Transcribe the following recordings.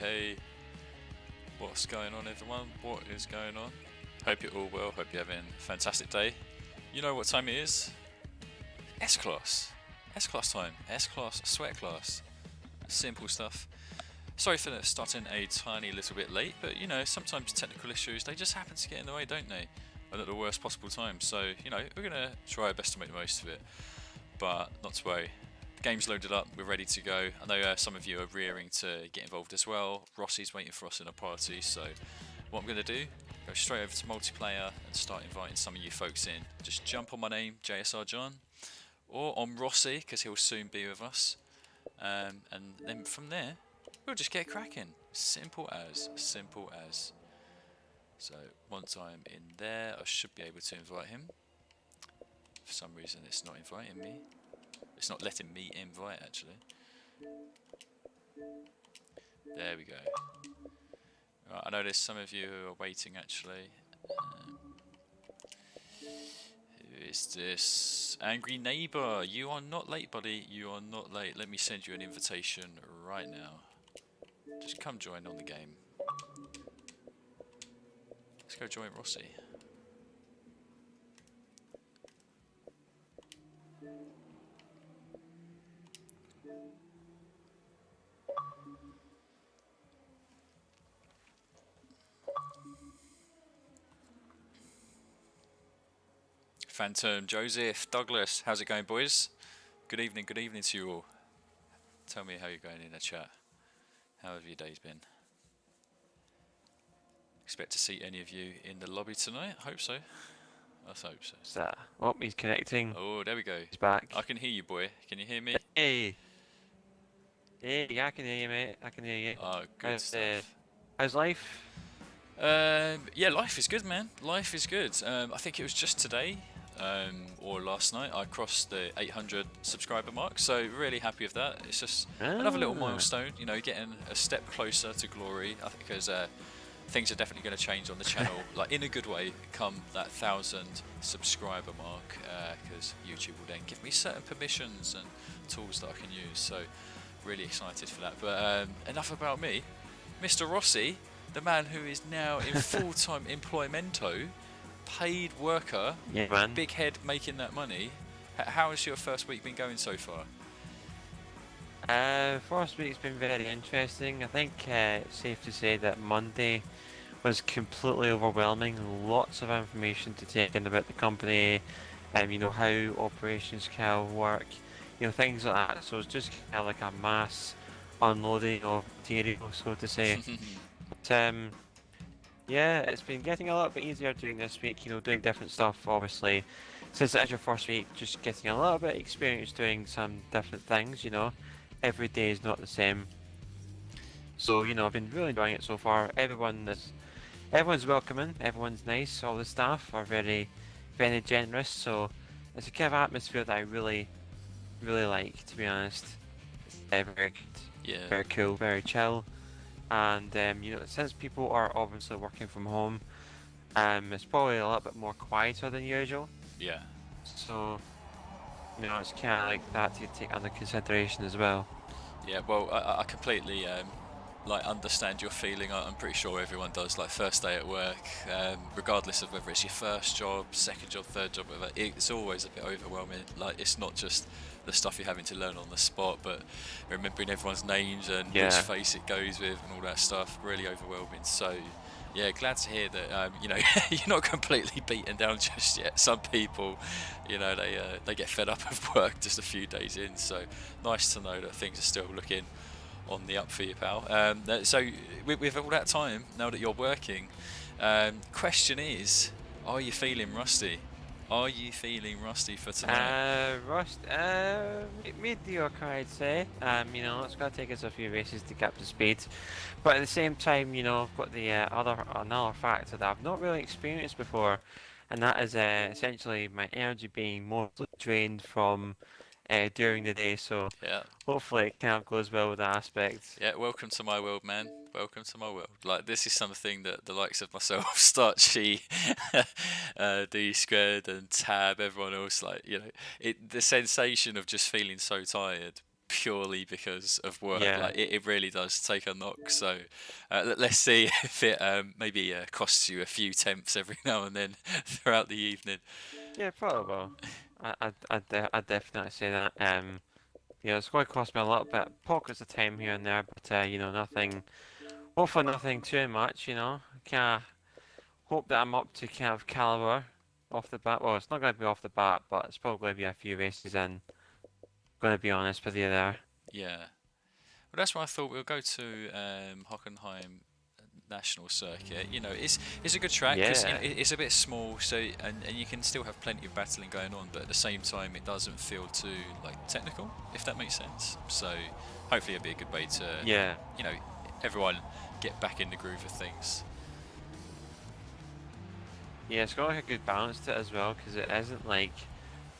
hey. What's going on, everyone? What is going on? Hope you're all well. Hope you're having a fantastic day. You know what time it is? S-Class. S-Class time. S-Class, sweat class. Simple stuff. Sorry for starting a tiny little bit late, but you know, sometimes technical issues, they just happen to get in the way, don't they? And at the worst possible time. So, you know, we're going to try our best to make the most of it. But not to worry. Game's loaded up, we're ready to go. I know some of you are rearing to get involved as well. Rossi's waiting for us in a party, so what I'm going to do, go straight over to multiplayer and start inviting some of you folks in. Just jump on my name, JSR John, or on Rossi, because he'll soon be with us. And then from there, we'll just get cracking. Simple as, simple as. So once I'm in there, I should be able to invite him. For some reason it's not inviting me. It's not letting me invite, actually. There we go. Right, I know there's some of you who are waiting, actually. Who is this? Angry Neighbour. You are not late, buddy. You are not late. Let me send you an invitation right now. Just come join on the game. Let's go join Rossi. Phantom, Joseph, Douglas, how's it going, boys? Good evening to you all. Tell me how you're going in the chat. How have your days been? Expect to see any of you in the lobby tonight? Hope so. I hope so. What's that? Oh, he's connecting. Oh, there we go. He's back. I can hear you, boy. Can you hear me? Hey. Hey, yeah, I can hear you, mate. I can hear you. Oh, good stuff. How's life? Yeah, life is good, man. Life is good. I think it was just today, or last night, I crossed the 800 subscriber mark, so really happy with that. It's just another little milestone, you know, getting a step closer to glory. I think because things are definitely going to change on the channel, like in a good way, come that 1,000 subscriber mark, because YouTube will then give me certain permissions and tools that I can use. So really excited for that. But enough about me. Mr. Rossi, the man who is now in full-time employmento, paid worker, yeah, man. Big head making that money. How has your first week been going so far? First week's been very interesting. I think it's safe to say that Monday was completely overwhelming. Lots of information to take in about the company, you know, how operations can work, you know, things like that. So it's just kind of like a mass unloading of material, so to say. But yeah, it's been getting a little bit easier during this week, you know, doing different stuff, obviously. Since it is your first week, just getting a little bit of experience doing some different things, you know. Every day is not the same. So, you know, I've been really enjoying it so far. Everyone's welcoming, everyone's nice, all the staff are very, very generous, so it's a kind of atmosphere that I really, really like, to be honest. It's very good, Yeah. very cool, very chill. And you know, since people are obviously working from home, it's probably a little bit more quieter than usual. Yeah. So, you know, it's kind of like that to take under consideration as well. Yeah, well, I completely like understand your feeling. I'm pretty sure everyone does. Like first day at work, regardless of whether it's your first job, second job, third job, whatever, it's always a bit overwhelming. Like it's not just the stuff you're having to learn on the spot, but remembering everyone's names and which face it goes with and all that stuff. Really overwhelming. So yeah, glad to hear that you know you're not completely beaten down just yet. Some people, you know, they get fed up of work just a few days in. So nice to know that things are still looking on the up for you, pal. So with all that time now that you're working, question is, are you feeling rusty? Are you feeling rusty for tonight? Mediocre, I'd say. You know, it's gonna take us a few races to get up to speed, but at the same time, you know, I've got the another factor that I've not really experienced before, and that is essentially my energy being mostly drained from during the day. So yeah, hopefully it kind of goes well with that aspect. Yeah, welcome to my world, man. Welcome to my world. Like this is something that the likes of myself, Starchy, D Squared, and Tab, everyone else, like, you know, the sensation of just feeling so tired purely because of work. Yeah. Like it really does take a knock. So let's see if it maybe costs you a few tenths every now and then throughout the evening. Yeah, probably will. I'd definitely say that. It's going to cost me a little bit, pockets of time here and there, but nothing. Hopefully, nothing too much. Kind of hope that I'm up to kind of caliber off the bat. Well, it's not going to be off the bat, but it's probably going to be a few races in. Going to be honest with you there. Yeah. Well, that's why I thought we'll go to Hockenheim National Circuit. It's a good track because Yeah. it's a bit small, so and you can still have plenty of battling going on, but at the same time it doesn't feel too technical, if that makes sense. So hopefully it'll be a good way to everyone get back in the groove of things. Yeah, it's got like a good balance to it as well, because it isn't like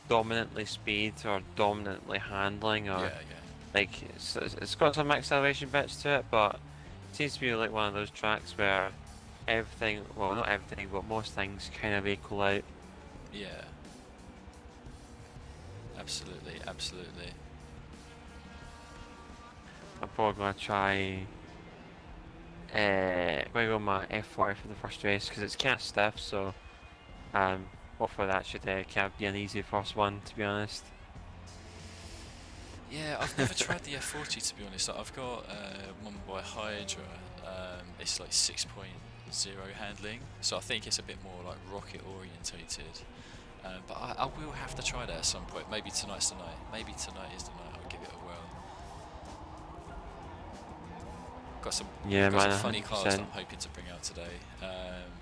dominantly speed or dominantly handling or it's got some acceleration bits to it, but it seems to be like one of those tracks where everything, well, not everything, but most things kind of equal out. Yeah. Absolutely. I'm probably going to try go my F4 for the first race because it's kind of stiff, so hopefully that should kind of be an easy first one, to be honest. Yeah, I've never tried the F40 to be honest. I've got one by Hydra. It's like 6.0 handling, so I think it's a bit more like rocket orientated. But I will have to try that at some point. Maybe tonight's the night. Maybe tonight is the night I'll give it a whirl. Got some funny cars that I'm hoping to bring out today.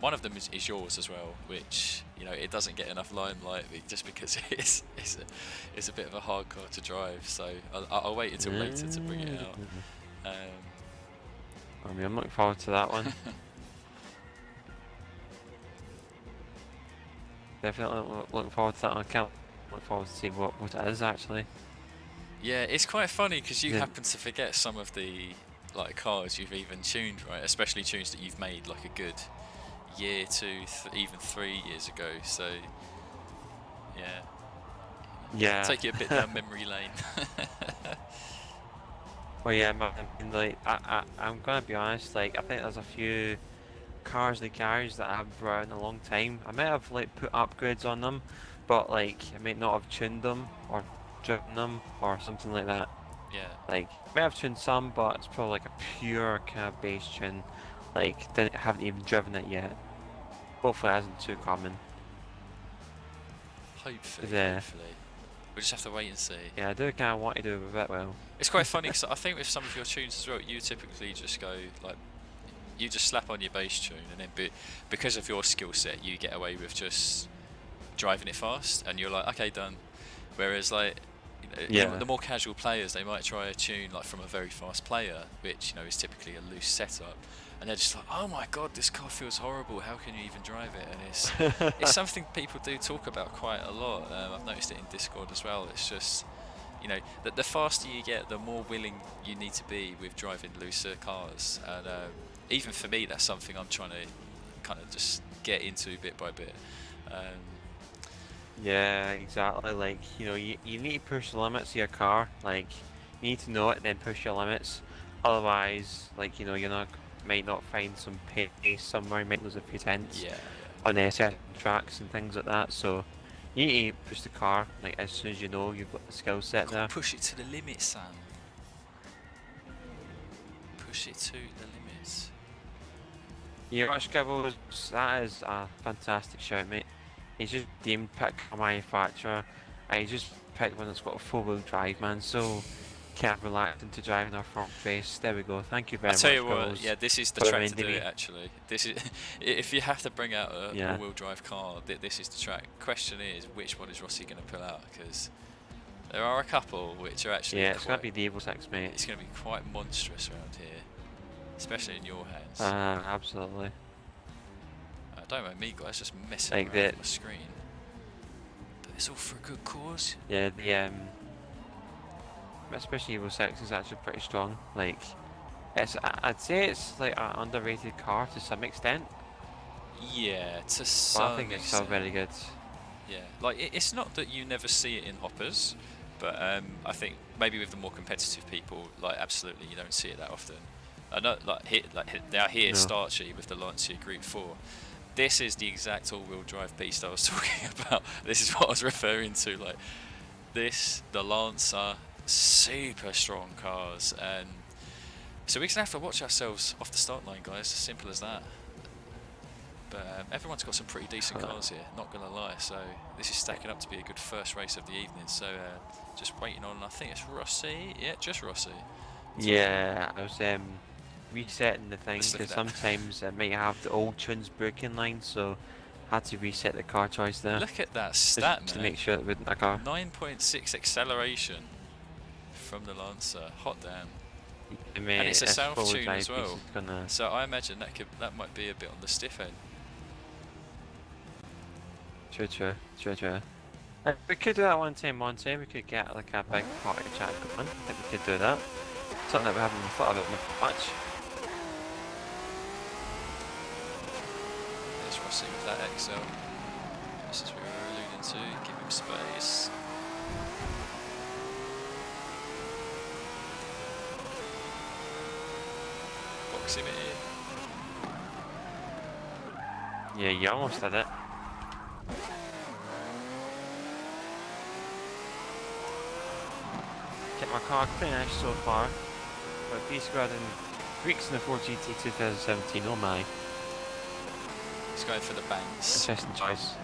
One of them is yours as well, which it doesn't get enough limelight just because it's a bit of a hard car to drive. So I'll wait until later to bring it out. I'm looking forward to that one. Definitely looking forward to that one. I can't look forward to seeing what it is actually. Yeah, it's quite funny because you happen to forget some of the cars you've even tuned, right? Especially tunes that you've made like a good year, 2, even 3 years ago. So yeah, take you a bit down memory lane. Well, yeah, I'm gonna be honest. I think there's a few cars in the garage that I haven't brought out in a long time. I might have put upgrades on them, but I might not have tuned them or driven them or something like that. Yeah. Might have tuned some, but it's probably a pure kind of base tune. Haven't even driven it yet. Hopefully it isn't too common. Hopefully. We'll just have to wait and see. Yeah, I do kind of want to do a bit well. It's quite funny because I think with some of your tunes as well, you typically just go you just slap on your bass tune, and then because of your skill set, you get away with just driving it fast, and you're like, okay, done. Whereas the more casual players, they might try a tune from a very fast player, which is typically a loose setup, and they're just like, oh my god, this car feels horrible. How can you even drive it? And it's something people do talk about quite a lot. I've noticed it in Discord as well. It's just that the faster you get, the more willing you need to be with driving looser cars, and even for me, that's something I'm trying to kind of just get into bit by bit. Yeah, exactly. You need to push the limits of your car. You need to know it, then push your limits. Otherwise, might not find some pace somewhere. You might lose a few tenths on certain tracks and things like that. So you need to push the car as soon as you know you've got the skill set there. Push it to the limit, Sam. Push it to the limits. Yeah, Rush Gibbles, that is a fantastic shout, mate. He's just deemed pick a manufacturer, and he just picked one that's got a 4-wheel drive, man. So kind of relaxing to driving our front face. There we go. Thank you very much. I tell you what, this is the track to do it. Actually, this is if you have to bring out a all-wheel drive car, this is the track. Question is, which one is Rossi going to pull out? Because there are a couple which are actually it's going to be the Evil 6, mate. It's going to be quite monstrous around here, especially in your hands. Absolutely. Don't mind me, guys. Just messing around with my screen. But it's all for a good cause. Yeah, especially Evil 6 is actually pretty strong. I'd say it's an underrated car to some extent. Yeah, to some I think it's still very good. Yeah, it's not that you never see it in hoppers. But I think maybe with the more competitive people, like absolutely you don't see it that often. I know now here No. Starchy with the Lancia Group 4. This is the exact all-wheel drive beast I was talking about. This is what I was referring to. Like this, the Lancer, super strong cars, and so we're gonna have to watch ourselves off the start line, guys. As simple as that. But everyone's got some pretty decent cars here, not gonna lie. So this is stacking up to be a good first race of the evening. So just waiting on, I think it's Rossi. Yeah, just Rossi. Yeah, I was resetting the thing because sometimes it might have the old tunes braking line, so I had to reset the car choice there. Look at that stat, just man. to make sure it wouldn't a car. 9.6 acceleration from the Lancer. Hot damn. I mean, and it's a south tune as drive well. So I imagine that might be a bit on the stiff end. True. We could do that one time, Monty. We could get like a big party chat going. I think we could do that. Something that we haven't thought about much. There's Rossi with that XL. Just as we were alluding to, give him space. Proximity. Yeah, you almost did it. Kept my car pretty nice so far. But these got in Greeks in the 4GT 2017, oh my. He's going for the banks. Interesting choice.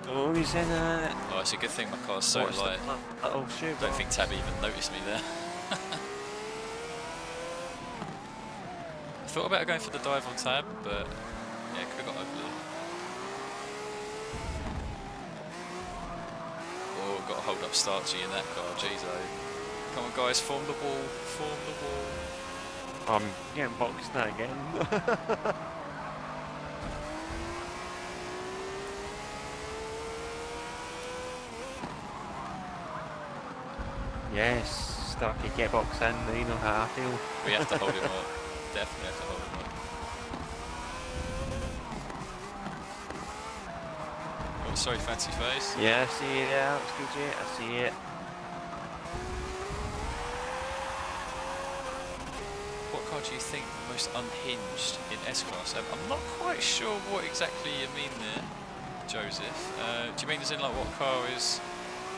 Oh, he's in it. Oh, it's a good thing my car's so light. Oh, shoot. Don't think Tabby even noticed me there. I thought about going for the dive on Tab, but yeah, could have got ugly. Oh, got to hold up Starchy in that car, jeez oh. Come on guys, form the wall, form the wall. I'm getting boxed now again. Yes, Starchy, get boxed in, you know how I feel. We have to hold him up, definitely have to hold him up. Oh, sorry, fancy face. Yeah, I see it, yeah, it's good, I see it. What car do you think most unhinged in S-Class? I'm not quite sure what exactly you mean there, Joseph. Do you mean as in like what car is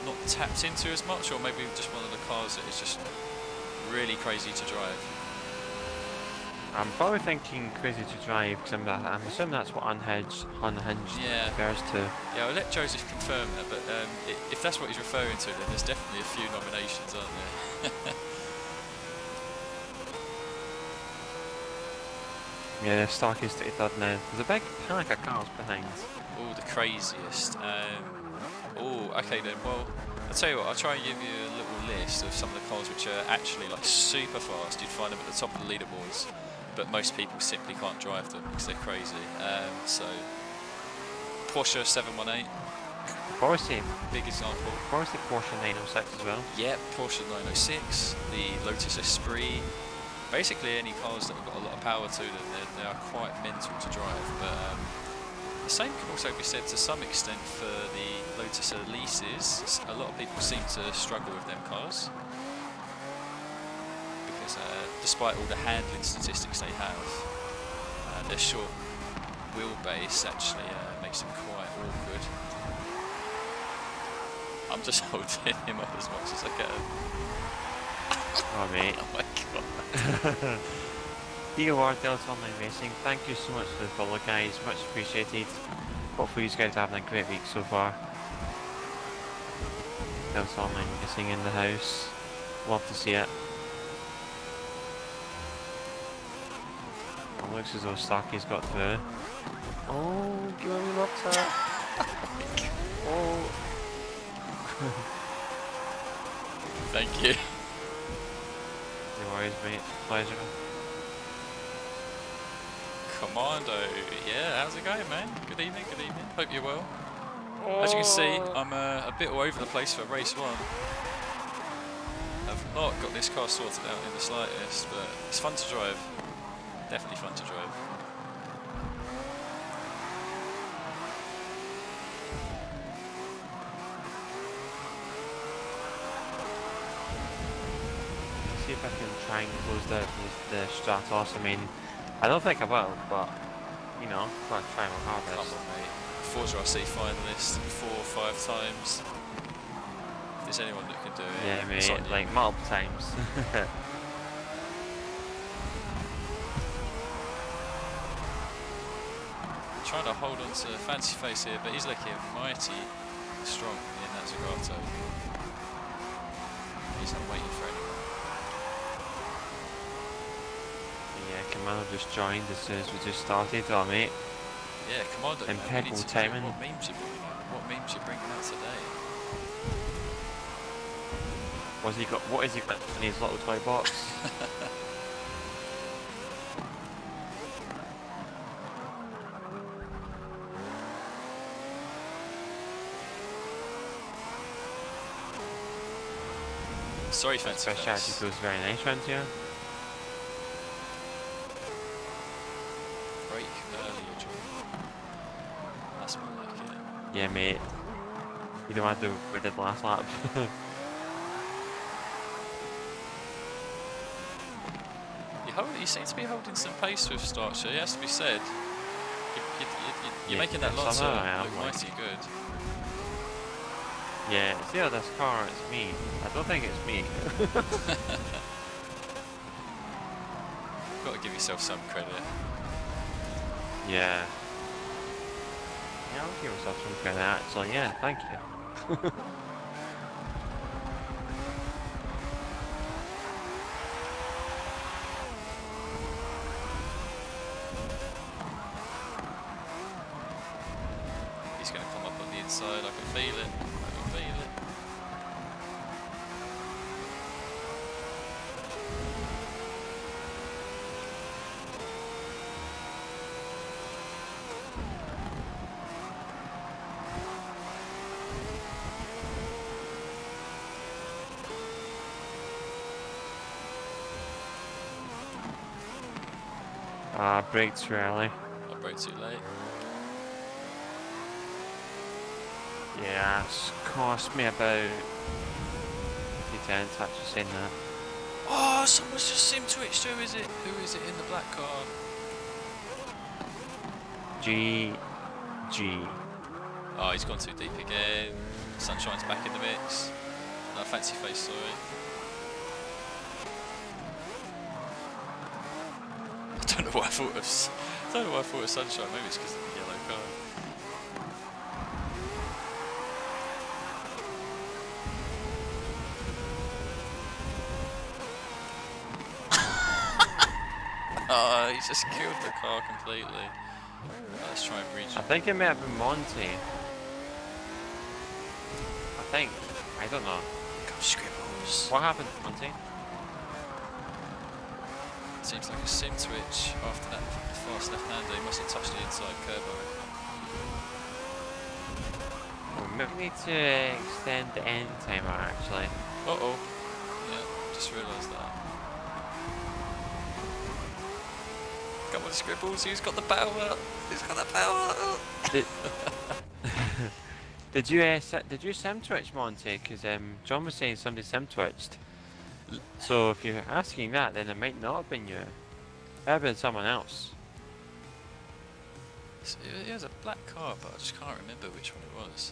not tapped into as much, or maybe just one of the cars that is just really crazy to drive? I'm probably thinking crazy to drive, because I'm assuming that's what unhinged refers to. Yeah, I'll let Joseph confirm that, but if that's what he's referring to, then there's definitely a few nominations, aren't there? Yeah, Starkey's 33rd now. There's a big panic of cars behind. Oh, the craziest. Oh, okay then. Well, I'll tell you what. I'll try and give you a little list of some of the cars which are actually like super fast. You'd find them at the top of the leaderboards, but most people simply can't drive them because they're crazy. So, Porsche 718. Porsche. Big example. Porsche 906 as well. Yep, Porsche 906. The Lotus Esprit. Basically any cars that have got a lot of power to them, they are quite mental to drive, but the same can also be said to some extent for the Lotus Elises. A lot of people seem to struggle with them cars because despite all the handling statistics they have, their short wheelbase actually makes them quite awkward. I'm just holding him up as much as I can. Oh mate. Oh my god. DOR Online Racing, thank you so much for the follow guys, much appreciated. Hopefully you guys are having a great week so far. Delta Online Racing in the house, love to see it. It looks as though Starkey's got through. Oh, give me lots of Oh. Thank you. No worries mate, pleasure. Commando, yeah, how's it going man? Good evening, hope you're well. As you can see, I'm a bit all over the place for race one. I've not got this car sorted out in the slightest, but it's fun to drive. Definitely fun to drive. I can try and close the Stratos. I mean, I don't think I will, but you know, gotta try my hardest. Come on, mate. Forza RC finalist 4 or 5 times. If there's anyone that can do it, Yeah, it's mate, on you. like multiple times. Trying to hold on to Fancy Face here, but he's looking mighty strong in that Zagato. He's not waiting for anyone. Yeah, Commando just joined as soon as we just started, oh mate. Yeah, Commando. Impeccable timing. What memes you bringing out? What memes you bringing out today? What has he got in his little toy box? Sorry, Fancy Fish actually feels very nice around here. Break earlier, John. That's more like it. Yeah, mate. You don't want to do what we did last lap. You seem to be holding some pace with Starcher, it has to be said. You're making that lot look mighty good. Yeah, it's either this car or it's me. I don't think it's me. Got to give yourself some credit. Yeah. Yeah, I'll give myself some credit actually, yeah, thank you. He's going to come up on the inside, I can feel it. I can feel it. Brake too early. I broke too late. Yeah, it's cost me about 50 cents actually saying that. Oh, someone's just sim twitched. Who is it? Who is it in the black car? G. Oh, he's gone too deep again. Sunshine's back in the mix. No, Fancy Face, sorry. I don't know why I thought of Sunshine. Maybe it's because of the yellow car. Oh, he's just killed the car completely. Let's try and reach. I think it may have been Monty. I think. I don't know. Come Scribbles. What happened, Monty? Seems like a sim twitch after that fast left-hander. He must have touched the inside curb, I reckon. We may need to extend the end timer actually. Uh-oh. Yeah, just realised that. Come on, Scribbles, who's got the power? Who's got the power? Did you sim twitch, Monty? Because John was saying somebody sim twitched. So if you're asking that, then it might not have been you. It might have been someone else. It was a black car, but I just can't remember which one it was.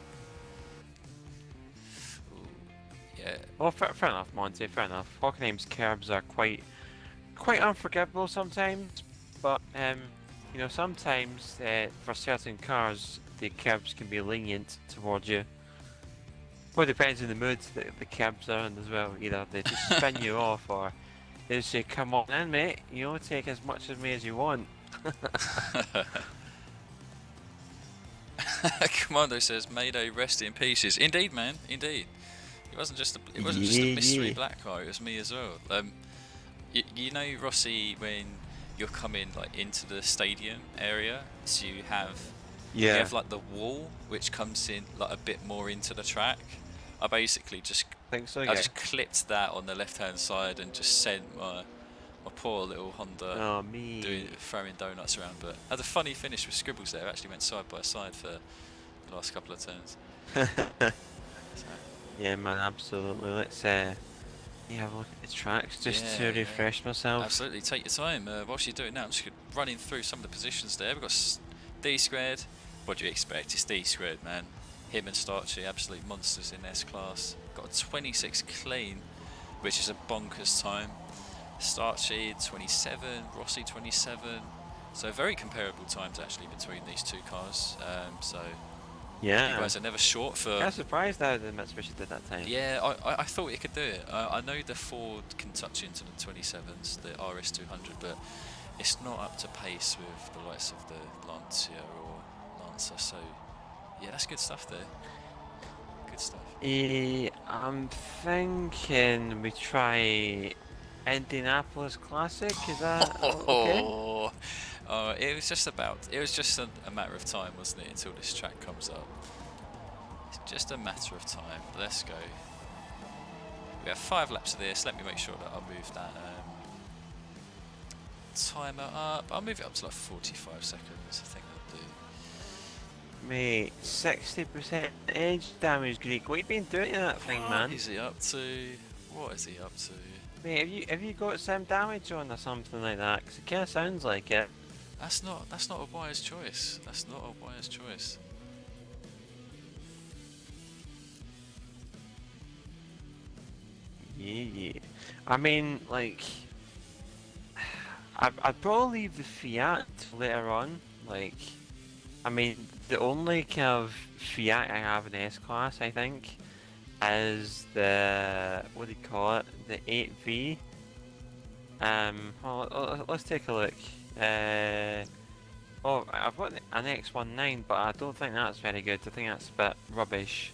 Ooh, yeah. Well, fair enough, Monty. Fair enough. Hockenheim's curbs are quite unforgivable sometimes, but you know, sometimes for certain cars the curbs can be lenient towards you. Well, it depends on the mood that the cabs are in as well. Either they just spin you off, or they say, "Come on in, mate. You know, take as much of me as you want." Commando says, "Mayday, rest in pieces." Indeed, man. Indeed. It wasn't just a mystery black car. It was me as well. You know, Rossi, when you're coming like into the stadium area, so you have like the wall which comes in like a bit more into the track. I basically just just clipped that on the left hand side and just sent my poor little Honda throwing donuts around. But had a funny finish with Scribbles there. Actually went side by side for the last couple of turns. So. Yeah, man, absolutely. Yeah, have a look at the tracks just Yeah, to yeah. refresh myself. Absolutely, take your time. Whilst you're doing that, I'm just running through some of the positions there. We've got D squared. What do you expect? It's D squared, man. Him and Starchy, absolute monsters in S class. Got a 26 clean, which is a bonkers time. Starchy 27, Rossi 27. So very comparable times actually between these two cars. So Yeah. you guys are never short for. I was surprised how the Mitsubishi did that time. Yeah, I thought it could do it. I know the Ford can touch into the 27s, the RS200, but it's not up to pace with the likes of the Lancia or Lancer. So yeah, that's good stuff there. Good stuff. I'm thinking we try Indianapolis Classic. Is that okay? It was just a matter of time, wasn't it, until this track comes up. It's just a matter of time. Let's go. We have 5 laps of this. Let me make sure that I'll move that timer up. I'll move it up to like 45 seconds. I think I'll do. Mate, 60% edge damage, Greek. What have you been doing to that thing, man? What is he up to? What is he up to? Mate, have you got some damage on or something like that? Because it kind of sounds like it. That's not a wise choice. That's not a wise choice. Yeah. I mean, like, I'd probably leave the Fiat later on. Like, I mean, the only kind of Fiat I have in S-Class, I think, is the, what do you call it, the 8V. Well, let's take a look. Oh, I've got an X19, but I don't think that's very good. I think that's a bit rubbish.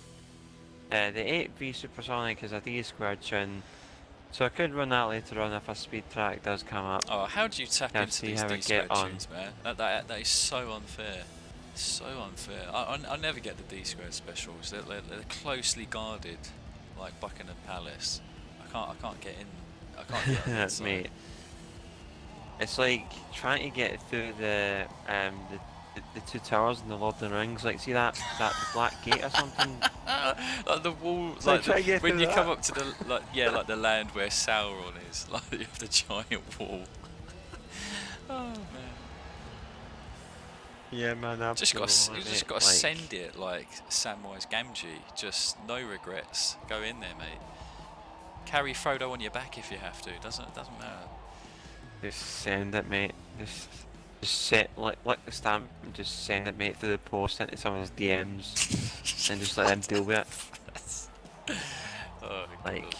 The 8V Supersonic is a D-squared tune, so I could run that later on if a speed track does come up. Oh, how do you tap Yeah, into see these how we D-squared get on. tunes, man? That is so unfair. So unfair. I never get the D-squared specials. They're closely guarded, like Buckingham Palace. I can't get in. I can't get on the inside. Mate, it's like trying to get through the two towers in the Lord of the Rings. Like, see that the black gate or something? Like the wall, So like try to get when through you come that. up to the like the land where Sauron is, like you have the giant wall. Oh man. Yeah, man, You just got to like, send it like Samwise Gamgee. Just no regrets. Go in there, mate. Carry Frodo on your back if you have to. Doesn't matter. Just send it, mate. Just set like the stamp and just send it, mate, through the post into someone's DMs and just let them deal with it. Oh, Like,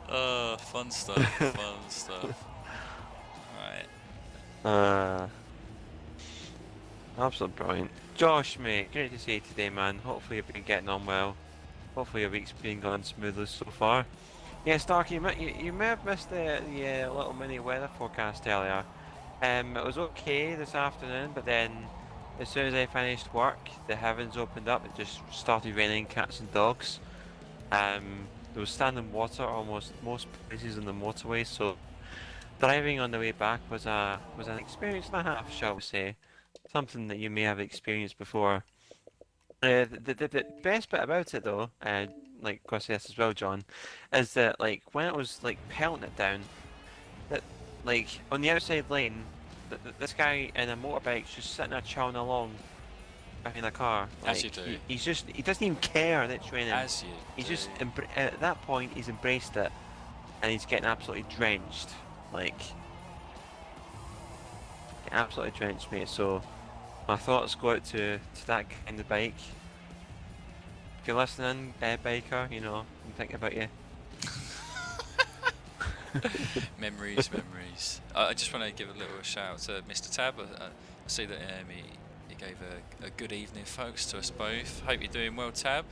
oh, fun stuff. Fun stuff. Right. absolute brilliant. Josh, mate, great to see you today, man. Hopefully you've been getting on well. Hopefully your week's been going smoothly so far. Yeah, Starky, you may have missed the little mini weather forecast earlier. It was okay this afternoon, but then as soon as I finished work, the heavens opened up. It just started raining cats and dogs. There was standing water almost most places on the motorway, so driving on the way back was an experience and a half, shall we say. Something that you may have experienced before. The best bit about it though, like of course this as well, John, is that like when it was like pelting it down, that like on the outside lane, this guy in a motorbike's just sitting there chowing along behind a car. Like, As you do. He doesn't even care that it's raining. As you He's do. just at that point he's embraced it, and he's getting absolutely drenched, like getting absolutely drenched, mate. So my thoughts go out to that kind of bike. If you're listening, biker, you know, I'm thinking about you. Memories. I just want to give a little shout out to Mr. Tab. I see that he gave a good evening, folks, to us both. Hope you're doing well, Tab.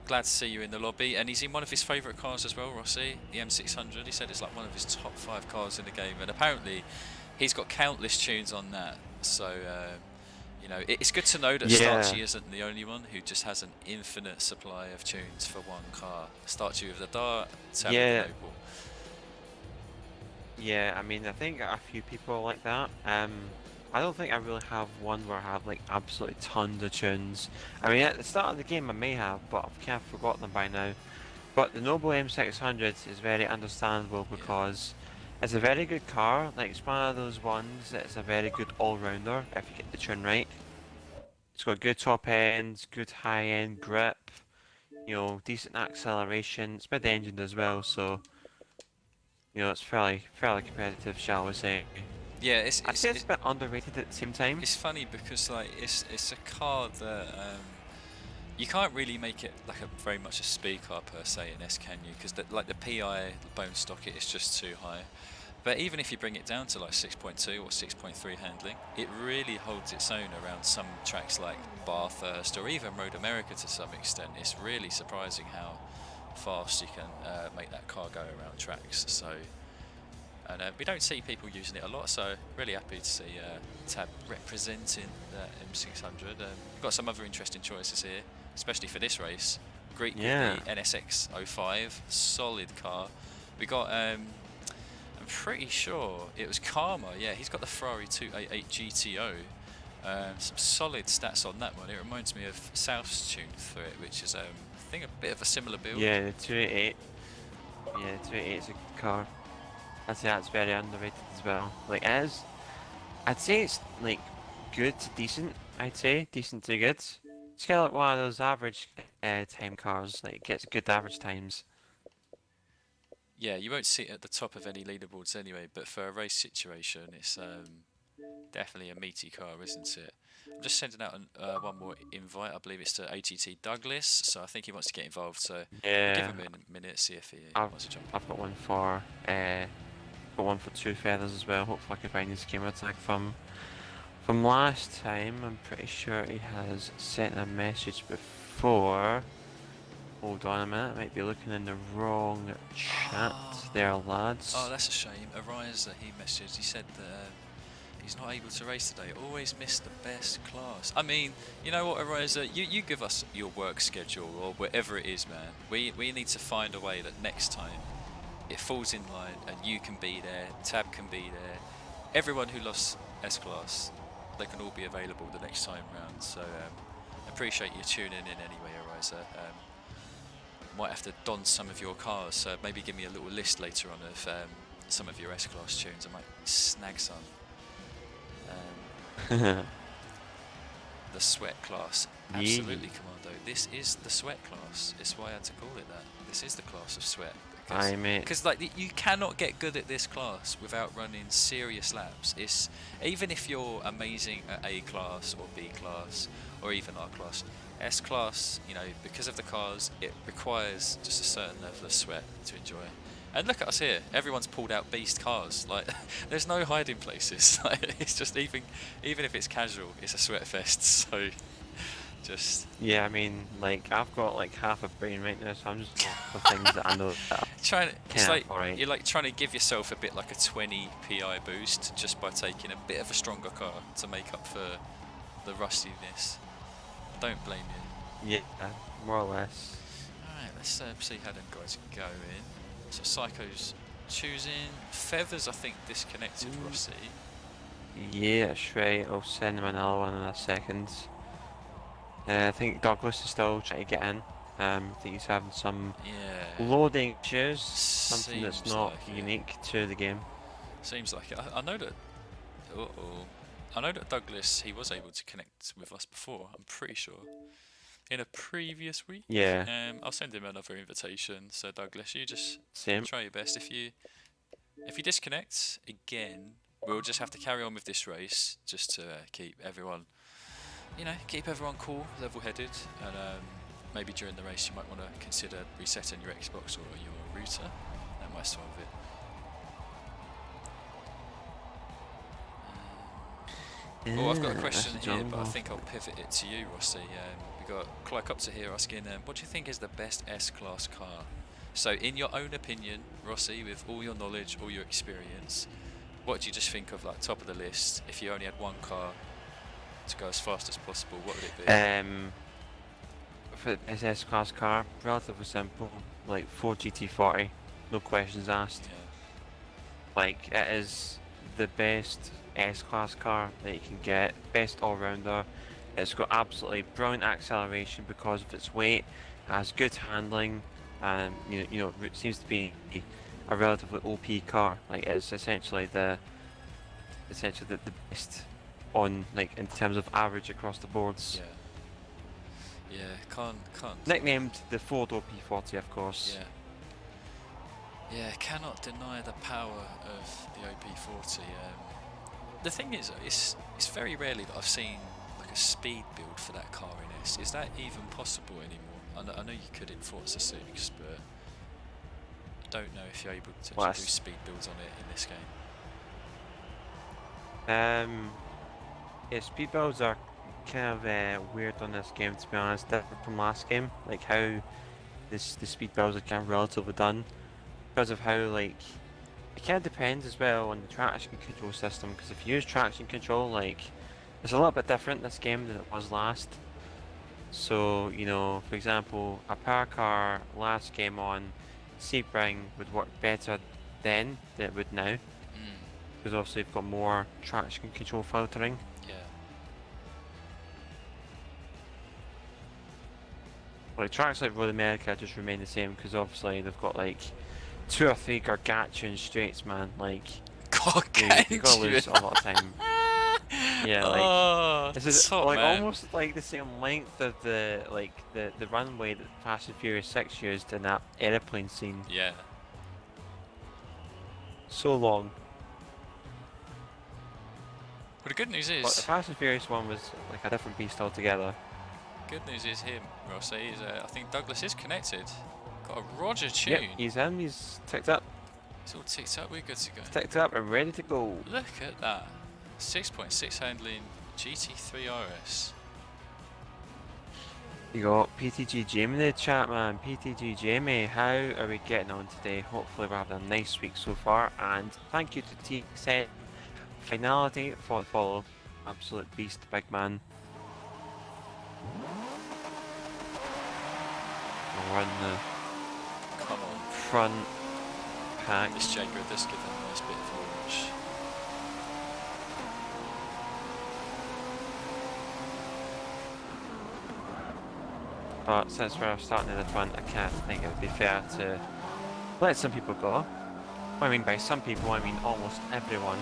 Glad to see you in the lobby, and he's in one of his favourite cars as well, Rossi, the M600. He said it's like one of his top 5 cars in the game, and apparently he's got countless tunes on that. So you know, it's good to know that Starchy isn't the only one who just has an infinite supply of tunes for one car. Starchy with the Dart, Tab with the Noble. Yeah, I mean, I think a few people like that. I don't think I really have one where I have like absolutely tons of tunes. I mean, at the start of the game I may have, but I've kind of forgotten them by now. But the Noble M600 is very understandable Yeah. because it's a very good car. Like, it's one of those ones that's a very good all-rounder if you get the tune right. It's got good top end, good high end grip, you know, decent acceleration. It's mid-engined as well, so you know it's fairly competitive, shall we say. Yeah, I'd say it's a bit underrated at the same time. it's funny because like it's a car that you can't really make it like a very much a speed car per se in S, can you? Because like the PI bone stock it is just too high. But even if you bring it down to like 6.2 or 6.3 handling, it really holds its own around some tracks like Bathurst or even Road America to some extent. It's really surprising how fast you can make that car go around tracks. So, and we don't see people using it a lot, so really happy to see Tab representing the M600. We've got some other interesting choices here, especially for this race. Greek with the NSX 05, solid car. We got I'm pretty sure it was Karma. Yeah, he's got the Ferrari 288 GTO. Some solid stats on that one. It reminds me of South's tune for it, which is I think a bit of a similar build. Yeah, the 288. Yeah, the 288 is a good car. I'd say that's very underrated as well. Like, it is. I'd say it's like good to decent. I'd say decent to good. It's kind of like one of those average time cars. Like, it gets good average times. Yeah, you won't see it at the top of any leaderboards anyway, but for a race situation, it's definitely a meaty car, isn't it? I'm just sending out one more invite. I believe it's to ATT Douglas, so I think he wants to get involved. So yeah, give him a minute, see if he wants to jump. I've got one for Two Feathers as well. Hopefully I can find his gamer tag from last time. I'm pretty sure he has sent a message before. Hold on a minute, I might be looking in the wrong chat there, lads. Oh, that's a shame. Ariza, he messaged, he said that he's not able to race today. Always missed the best class. I mean, you know what, Ariza, you give us your work schedule or whatever it is, man. We need to find a way that next time it falls in line and you can be there, Tab can be there. Everyone who loves S-Class, they can all be available the next time round. So appreciate you tuning in anyway, Ariza. Might have to don some of your cars, so maybe give me a little list later on of some of your S-Class tunes. I might snag some. The sweat class, absolutely, Commando. This is the sweat class. It's why I had to call it that. This is the class of sweat. Because like you cannot get good at this class without running serious laps. It's even if you're amazing at A class or B class or even R class. S-Class, you know, because of the cars, it requires just a certain level of sweat to enjoy. And look at us here, everyone's pulled out beast cars. Like, there's no hiding places. Like, it's just even if it's casual, it's a sweat fest. So, just yeah, I mean, like I've got like half a brain right now, so I'm just looking for things that I know that it's like you're like trying to give yourself a bit like a 20 PI boost just by taking a bit of a stronger car to make up for the rustiness. Don't blame you. Yeah, more or less. Alright, let's see how them guys go in. So Psycho's choosing. Feathers, I think, disconnected Rossi. Yeah, that's right. I'll send him another one in a second. I think Douglas is still trying to get in. I think he's having some loading issues, something that's not like unique to the game. Seems like it. I know that. I know that Douglas, he was able to connect with us before, I'm pretty sure, in a previous week. Yeah. I'll send him another invitation. So Douglas, you just try your best. If you disconnect again, we'll just have to carry on with this race just to keep everyone, keep everyone cool, level-headed, and maybe during the race you might want to consider resetting your Xbox or your router. That might solve it. Oh, I've got a question here, but I think I'll pivot it to you, Rossi. We've got Clyde Upton here asking, what do you think is the best S-Class car? So, in your own opinion, Rossi, with all your knowledge, all your experience, what do you just think of, like, top of the list? If you only had one car to go as fast as possible, what would it be? For the S-Class car, relatively simple, like Ford GT40, no questions asked. Yeah. Like, it is the best S-Class car that you can get. Best all-rounder. It's got absolutely brilliant acceleration because of its weight. It has good handling, and it seems to be a relatively OP car. Like it's essentially the best on in terms of average across the boards. Yeah, can't. Nicknamed the Ford OP40, of course. Yeah, cannot deny the power of the OP40. The thing is, it's very rarely that I've seen like a speed build for that car in S. Is that even possible anymore? I know you could in Forza 6, but I don't know if you're able to do speed builds on it in this game. Yeah, speed builds are kind of weird on this game, to be honest. Different from last game, like how the speed builds are kind of relatively done because of how it kind of depends as well on the traction control system. Because if you use traction control, it's a little bit different this game than it was last. So for example, a power car last game on Sebring would work better then than it would now. Because obviously you've got more traction control filtering. Like tracks like Road America just remain the same because obviously they've got 2 or 3 gargantuan straights, man. You gotta lose a lot of time. Yeah, this is almost the same length of the runway that Fast and Furious 6 used in that airplane scene. Yeah. So long. But the good news is... But the Fast and Furious one was a different beast altogether. Good news is him, Ross. I think Douglas is connected. Got a Roger tune. Yep, he's in. He's ticked up. It's all ticked up. We're good to go. Ticked up and ready to go. Look at that. 6.6 handling GT3 RS. You got PTG Jamie in the chat, man. PTG Jamie, how are we getting on today? Hopefully we're having a nice week so far. And thank you to T-Set Finality for the follow. Absolute beast, big man. Run the front pack. This Jaguar does give a nice bit of orange. But since we're starting in the front, I can't think it would be fair to let some people go. What I mean by some people, I mean almost everyone.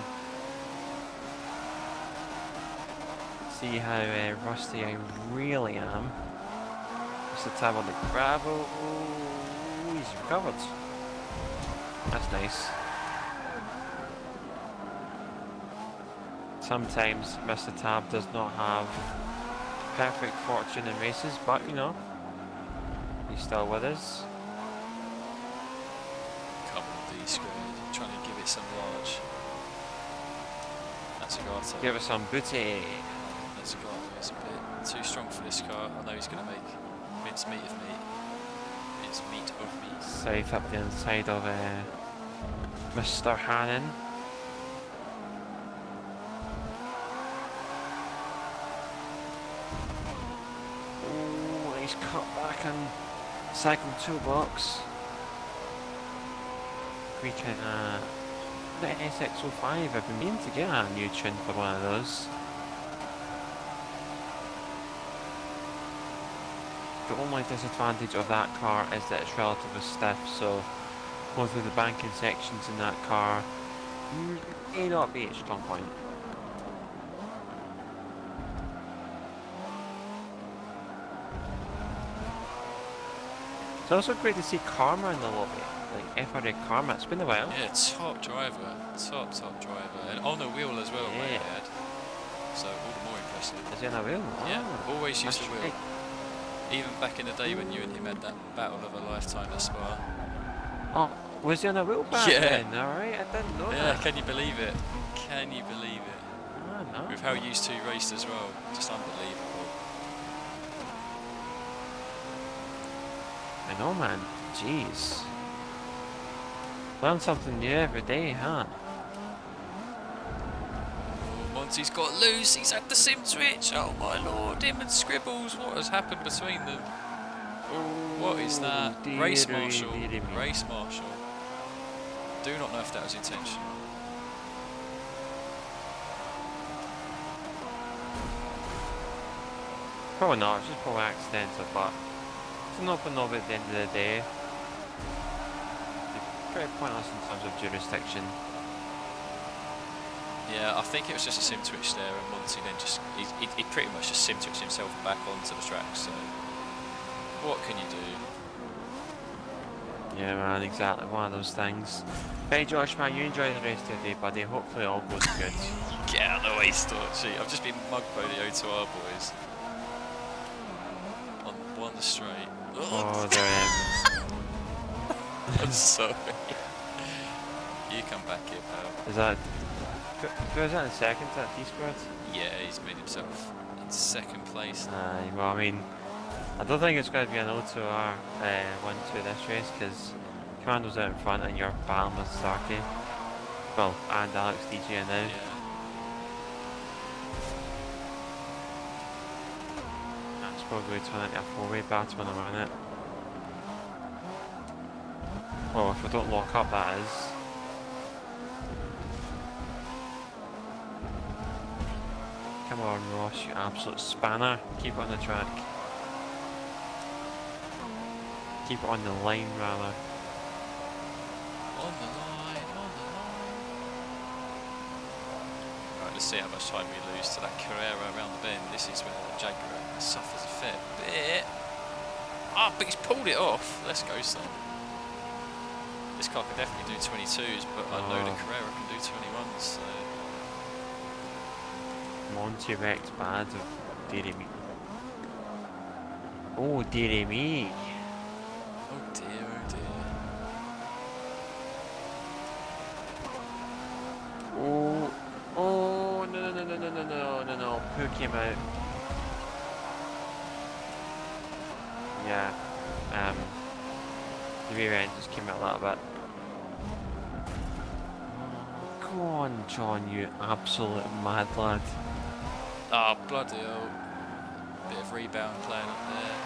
See how rusty I really am. Just a tab on the gravel. Ooh, he's recovered. That's nice. Sometimes Mr. Tab does not have perfect fortune in races, but he's still with us. Come on, D-squared. Trying to give it some large. That's a Gato. Give us some booty. That's a Gato. It's a bit too strong for this car. I know he's going to make mincemeat of me. Mincemeat of me. Safe up the inside of Mr. Hannon. Oh, he's cut back on cycle toolbox. We can the SX05. I've been meaning to get a new tune for one of those. The only disadvantage of that car is that it's relatively stiff, so going through the banking sections in that car may not be its strong point. It's also great to see Karma in the lobby, FRA Karma. It's been a while. Yeah, top driver, top driver, and on the wheel as well, might add. So all the more impressive. Is he on a wheel? Yeah, always use the wheel. Even back in the day when you and him had that battle of a lifetime at Spa. Oh, was he on a wheel back then? Alright, I didn't know that. Yeah, can you believe it? Can you believe it? Oh, no. With how used to raced as well. Just unbelievable. I know, man. Jeez. Learn something new every day, huh? Monty's got loose, he's had the sim switch. Oh my lord, him and Scribbles, what has happened between them? What is that? Race marshal. Race marshal. Do not know if that was intentional. Probably not, it's just probably accidental, but it's an open knob at the end of the day. It's pretty pointless in terms of jurisdiction. Yeah, I think it was just a sim twitch there, and Monty then just he pretty much just sim twitched himself back onto the track. So what can you do? Yeah, man, exactly one of those things. Hey, Josh, man, you enjoy the rest of your day, buddy. Hopefully, all goes good. Get out of the way, Starchy. I've just been mugged by the O2R boys on the straight. Oh, they're I'm sorry. You come back here, pal. Is that? Who was that in second? Is that T-Squared? Yeah, he's made himself in second place. Well, I mean, I don't think it's going to be an O2R 1-2 this race because Commando's out in front and you're battling with Starchy. Well, and Alex DJ now. Yeah. That's probably turning into a four-way battle in a minute. Well, if we don't lock up, that is. Come on, Ross, you absolute spanner. Keep it on the track. Keep it on the line, rather. On the line, on the line. Right, let's see how much time we lose to that Carrera around the bend. This is where the Jaguar suffers a fair bit. Ah, but he's pulled it off. Let's go, son. This car can definitely do 22s, but I know the Carrera can do 21s, so... Monty wrecked bad, dearie me. Oh, dearie me. Oh dear, oh dear. Oh, no, Who came out? Yeah, the rear end just came out a little bit. Go on, John, you absolute mad lad. Ah, bloody hell. Bit of rebound playing up there.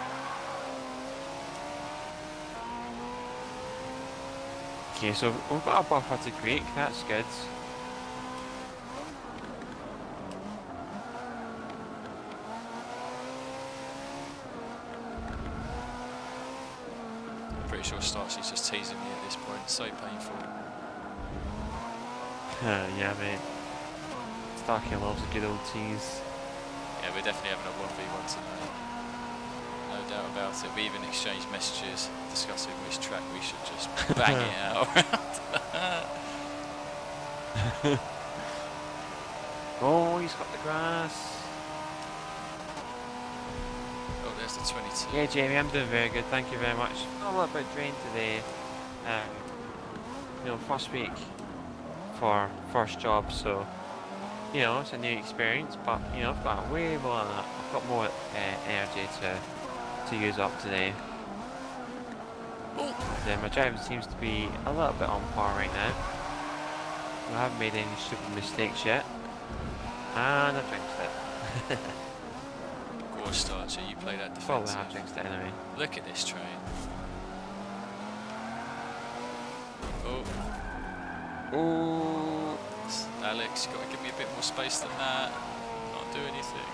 Okay, so we've got a buffer to Greek, that's good. Pretty sure Starchy's just teasing me at this point. So painful. Yeah, mate. Starchy loves a good old tease. Yeah, we're definitely having a 1v1 tonight. No doubt about it. We even exchanged messages discussing which track we should just bang it out around. Oh, he's got the grass. Oh, there's the 22. Yeah, Jamie, I'm doing very good. Thank you very much. Not a lot about drain today. You know, first week for first job, so you know it's a new experience. But you know, I've got way more than that. I've got more energy to use up today. My driving seems to be a little bit on par right now. I haven't made any stupid mistakes yet, and I've jinxed it. Of course, Starchy, you play that Probably defensive. have jinxed it anyway. Look at this train. Oh. Oh, Alex, you got to give me a bit more space than that. Can't do anything.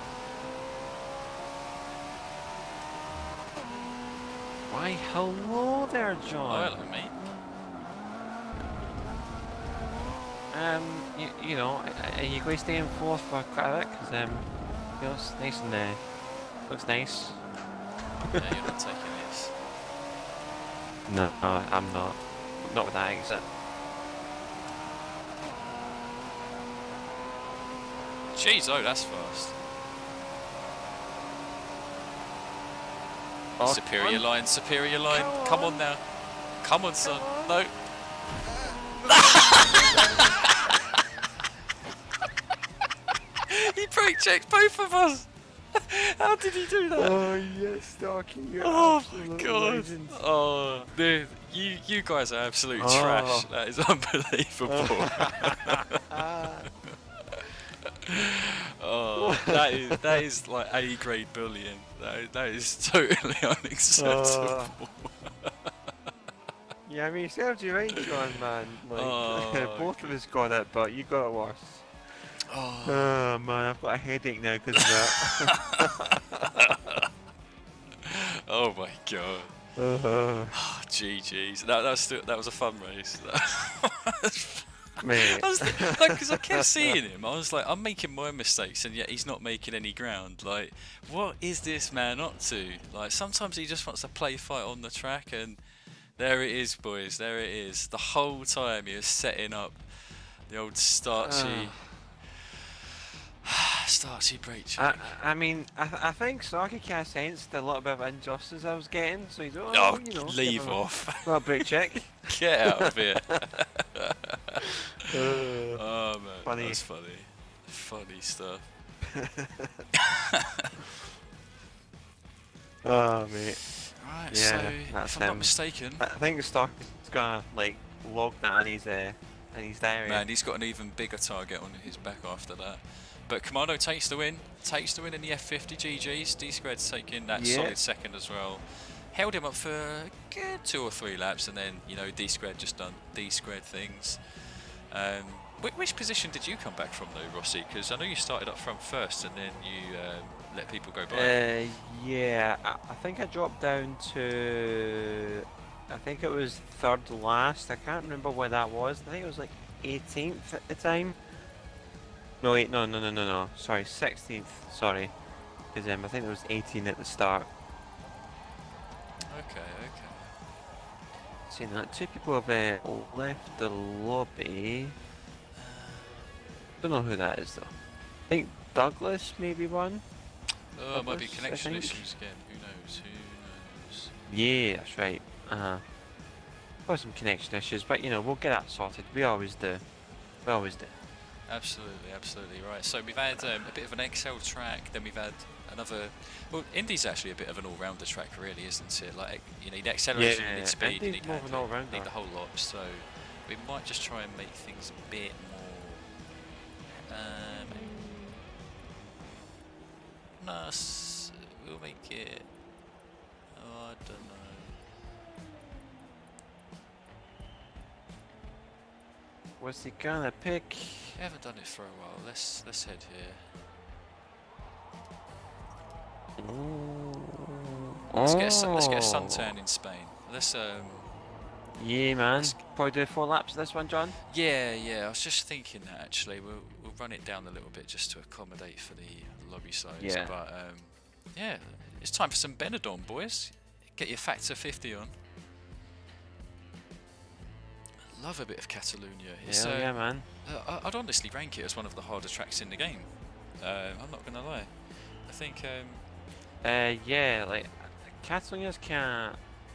why? Hello there, John. Oh, hello, mate. You know, are you going to stay in fourth for quite a bit? Because, you know, it's nice and, looks nice. Yeah, you're not taking this. No, I'm not. Not with that exit. Jeez, oh, that's fast. Oh, Superior line, superior line. Come on now. Come on, son. No. He brake checked both of us. How did he do that? Oh, yes, Starchy, you're Oh my absolute god. legend. Oh, dude, you guys are absolute trash. That is unbelievable. Oh, that is like A grade bullying. That is totally unacceptable. Yeah, I mean, it served you right, John, man. Like, both of us got it, but you got it worse. Oh, Oh man, I've got a headache now because of that. Oh my god. Oh, GG's. That was a fun race. Mate. Because I kept seeing him, I was like, I'm making my mistakes, and yet he's not making any ground. Like, what is this man up to? Like, sometimes he just wants to play fight on the track, and there it is, boys. There it is. The whole time he was setting up the old starchy brake check. I mean, I think Starchy kind of sensed a little bit of injustice I was getting, so he's Leave off. Well, brake check. Get out of here. Oh man, Funny. that's funny. Funny stuff. Oh mate. Right, Yeah, so that's if I'm not him. mistaken, I think Starchy's gonna like log that in his diary. man, he's got an even bigger target on his back after that. But Commando takes the win. Takes the win in the F50 GGs. D-Squared's taking that solid second as well. Held him up for a good 2 or 3 laps, and then, you know, D-Squared just done D-Squared things. Which position did you come back from though, Rossi? Because I know you started up front first, and then you let people go by. Yeah, I think I dropped down to, I think it was third last. I can't remember where that was. I think it was like 18th at the time. No, wait, no. Sorry, 16th. Sorry, because I think it was 18 at the start. Okay. Seeing that, 2 people have left the lobby. Don't know who that is though. I think Douglas maybe won. Oh, it might be Douglas, connection I think. issues again. Who knows? Yeah, that's right. Got some connection issues, but you know, we'll get that sorted. We always do. Absolutely right. So we've had a bit of an XL track, then we've had another. Well, Indy's actually a bit of an all-rounder track, really, isn't it? Like, you need acceleration, you need speed, you need more of an all-rounder. you need the whole lot. So we might just try and make things a bit more. We'll make it. Oh, I don't know. What's he gonna pick? We haven't done it for a while. Let's head here. Let's get a suntan in Spain. Yeah, man. Probably do 4 laps of this one, John. Yeah. I was just thinking that actually. We'll run it down a little bit just to accommodate for the lobby size. Yeah. But yeah, it's time for some Benidorm, boys. Get your factor 50 on. Love a bit of Catalunya. Yeah, man. I'd honestly rank it as one of the harder tracks in the game. I'm not gonna lie. I think. Yeah, like Catalunya's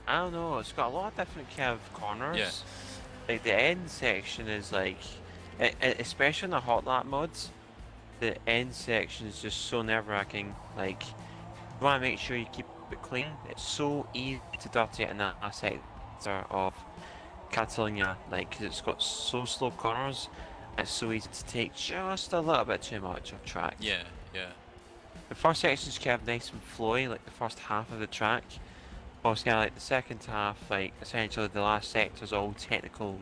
I don't know. It's got a lot of different kind of corners. Yeah. Like the end section is like, especially in the hot lap mods, the end section is just so nerve-wracking. Like, you want to make sure you keep it clean. It's so easy to dirty it in that sector of Catalunya, like, 'cause it's got so slow corners. It's so easy to take just a little bit too much of track. Yeah. The first section's kind of nice and flowy, like the first half of the track. Also, kind of like the second half, like essentially the last sector's all technical,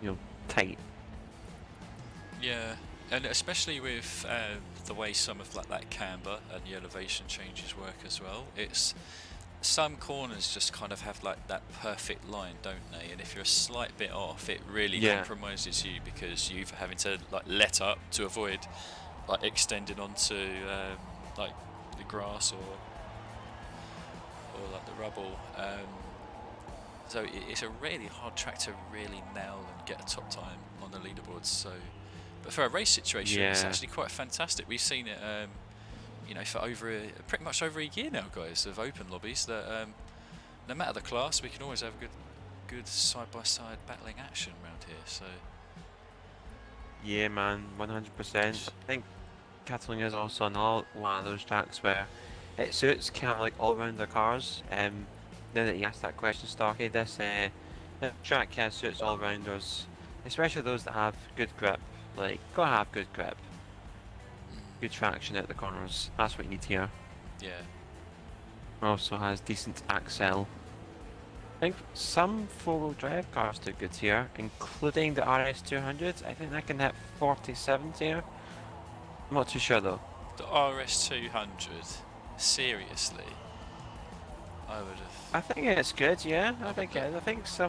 you know, tight. Yeah, and especially with the way some of like that camber and the elevation changes work as well. It's some corners just kind of have like that perfect line, don't they? And if you're a slight bit off, it really compromises you because you're having to like let up to avoid like extending onto like the grass or like the rubble. So it's a really hard track to really nail and get a top time on the leaderboards. So, but for a race situation, it's actually quite fantastic. We've seen it, you know, for pretty much over a year now, guys, of open lobbies. That no matter the class, we can always have good side-by-side battling action around here. So. Yeah, man, 100%. I think Catalunya is also one of those tracks where it suits kind of like all-rounder cars. Now that you asked that question, Starchy, this track kind of suits all-rounders, especially those that have good grip. Like, gotta have good grip, good traction at the corners. That's what you need here. Yeah. Also has decent axle. I think some four-wheel drive cars do good here, including the RS200. I think that can hit 47 here. I'm not too sure though. The RS200, seriously. I would have. I think it's good, yeah. I would think look- it is.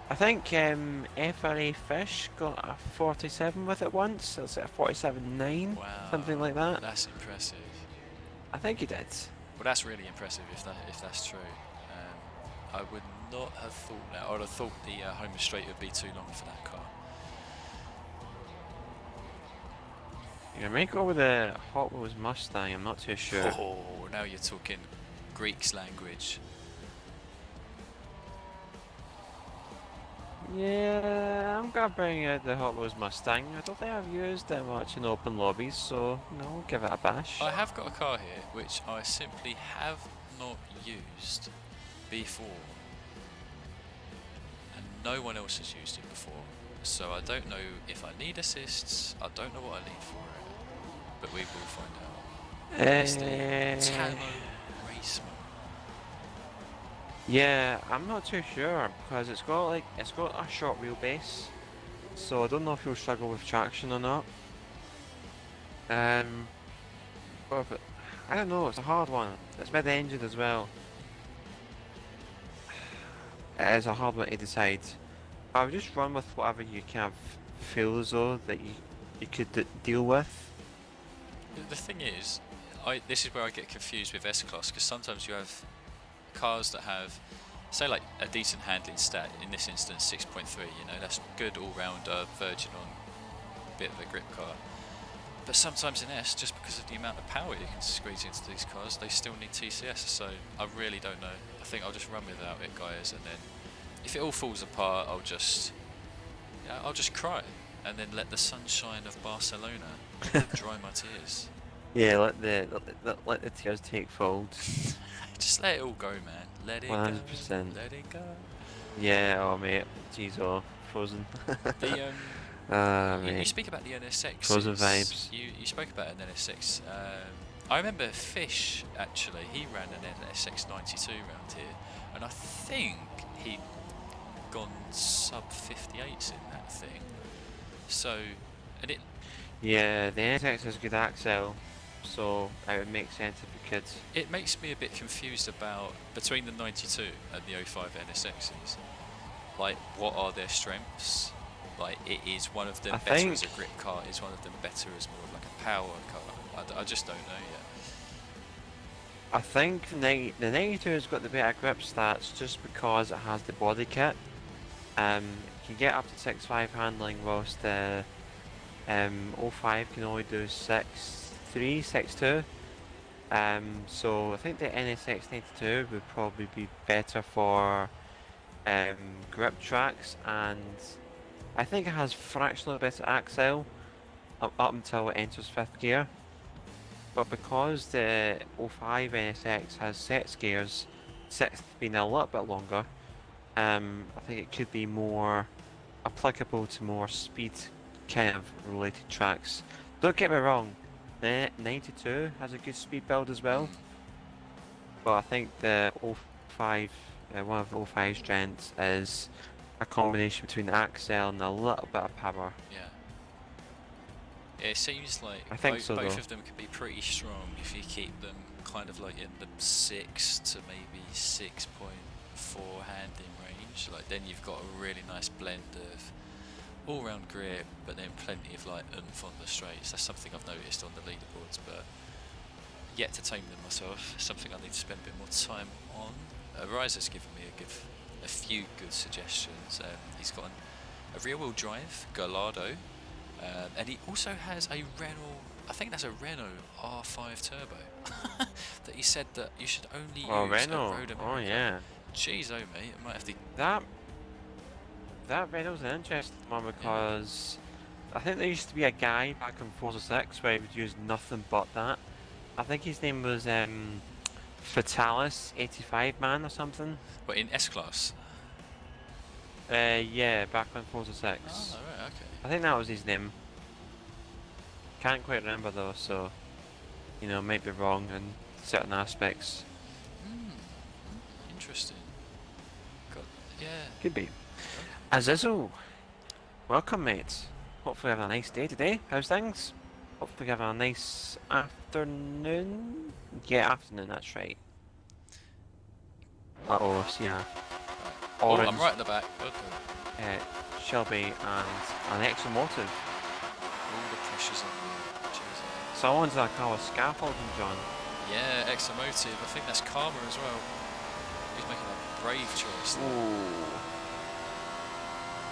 I think FRA Fish got a 47 with it once. It's a 47.9, Wow. something like that. That's impressive. I think he did. Well, that's really impressive if that's true. I would not have thought that. I would have thought the home straight would be too long for that car. You might go with the Hot Wheels Mustang. I'm not too sure. Oh, now you're talking Greek's language. Yeah, I'm gonna bring out the Hot Wheels Mustang. I don't think I've used it much in open lobbies, so no, I'll give it a bash. I have got a car here which I simply have not used before, and no one else has used it before, so I don't know if I need assists. I don't know what I need for it, but we will find out. It's the Tamo Race Mode. Yeah, I'm not too sure because it's got a short wheelbase, so I don't know if you'll struggle with traction or not. But I don't know. It's a hard one. It's mid-engine as well. It is a hard one to decide. I would just run with whatever you kind of feel as though that you could deal with. The thing is, this is where I get confused with S-Class, because sometimes you have cars that have, say, like a decent handling stat, in this instance 6.3, you know, that's good all-rounder, virgin on a bit of a grip car. But sometimes in S, just because of the amount of power you can squeeze into these cars, they still need TCS, so I really don't know. I think I'll just run without it, guys, and then if it all falls apart, I'll just cry, and then let the sunshine of Barcelona dry my tears. Yeah, let the tears take fold. Just let it all go, man. Let it 100%. go. Let it go. Yeah, oh mate, jeez, oh, Frozen. The you mate. speak about the NSX. Frozen vibes. You spoke about an NSX. I remember Fish, actually, he ran an NSX 92 round here, and I think he'd gone sub 58s in that thing. So, and it. Yeah, the NSX has good axle, so it would make sense if you could. It makes me a bit confused about between the 92 and the 05 NSXs. Like, what are their strengths? Like, it is one of them better as a grip car, is one of them better as more of like a power car. I just don't know yet. I think the 92 has got the better grip stats just because it has the body kit. You can get up to 6.5 handling, whilst the 05 can only do 6.3, 6.2. So I think the NSX 92 would probably be better for grip tracks, and I think it has fractionally better axle up until it enters 5th gear. But because the 05 NSX has 6 gears, 6th being a little bit longer, I think it could be more applicable to more speed kind of related tracks. Don't get me wrong, the 92 has a good speed build as well, but I think the 05, one of the 05's strengths is a combination between axle and a little bit of power. Yeah. It seems like I think both of them could be pretty strong if you keep them kind of like in the 6 to maybe 6.4 handling range. Like, then you've got a really nice blend of all-round grip, but then plenty of like oomph on the straights. That's something I've noticed on the leaderboards, but yet to tame them myself. Something I need to spend a bit more time on. Riser's given me a few good suggestions. He's got a rear-wheel drive Gallardo, and he also has a Renault. I think that's a Renault R5 Turbo that he said that you should only use Renault. a Road America. Oh yeah. Jeez, oh mate, I might have to. That Renault's an interesting one because I think there used to be a guy back on Forza 6 where he would use nothing but that. I think his name was Fatalis 85 Man or something. But in S-Class? Yeah, back on Forza 6. Oh, right, okay. I think that was his name. Can't quite remember though, so you know, might be wrong in certain aspects. Interesting. God, yeah. Could be. Azizzle, welcome mate. Hopefully you have a nice day today. How's things? Hopefully you have a nice afternoon. Yeah, afternoon, that's right. Uh-oh, yeah. Oh, Orange, I'm right at the back. Good. Shelby and an Exomotive. All the pressure's on you. Jesus. Someone's in a car with scaffolding, John. Yeah, Exomotive. I think that's Karma as well. He's making a brave choice there. Ooh.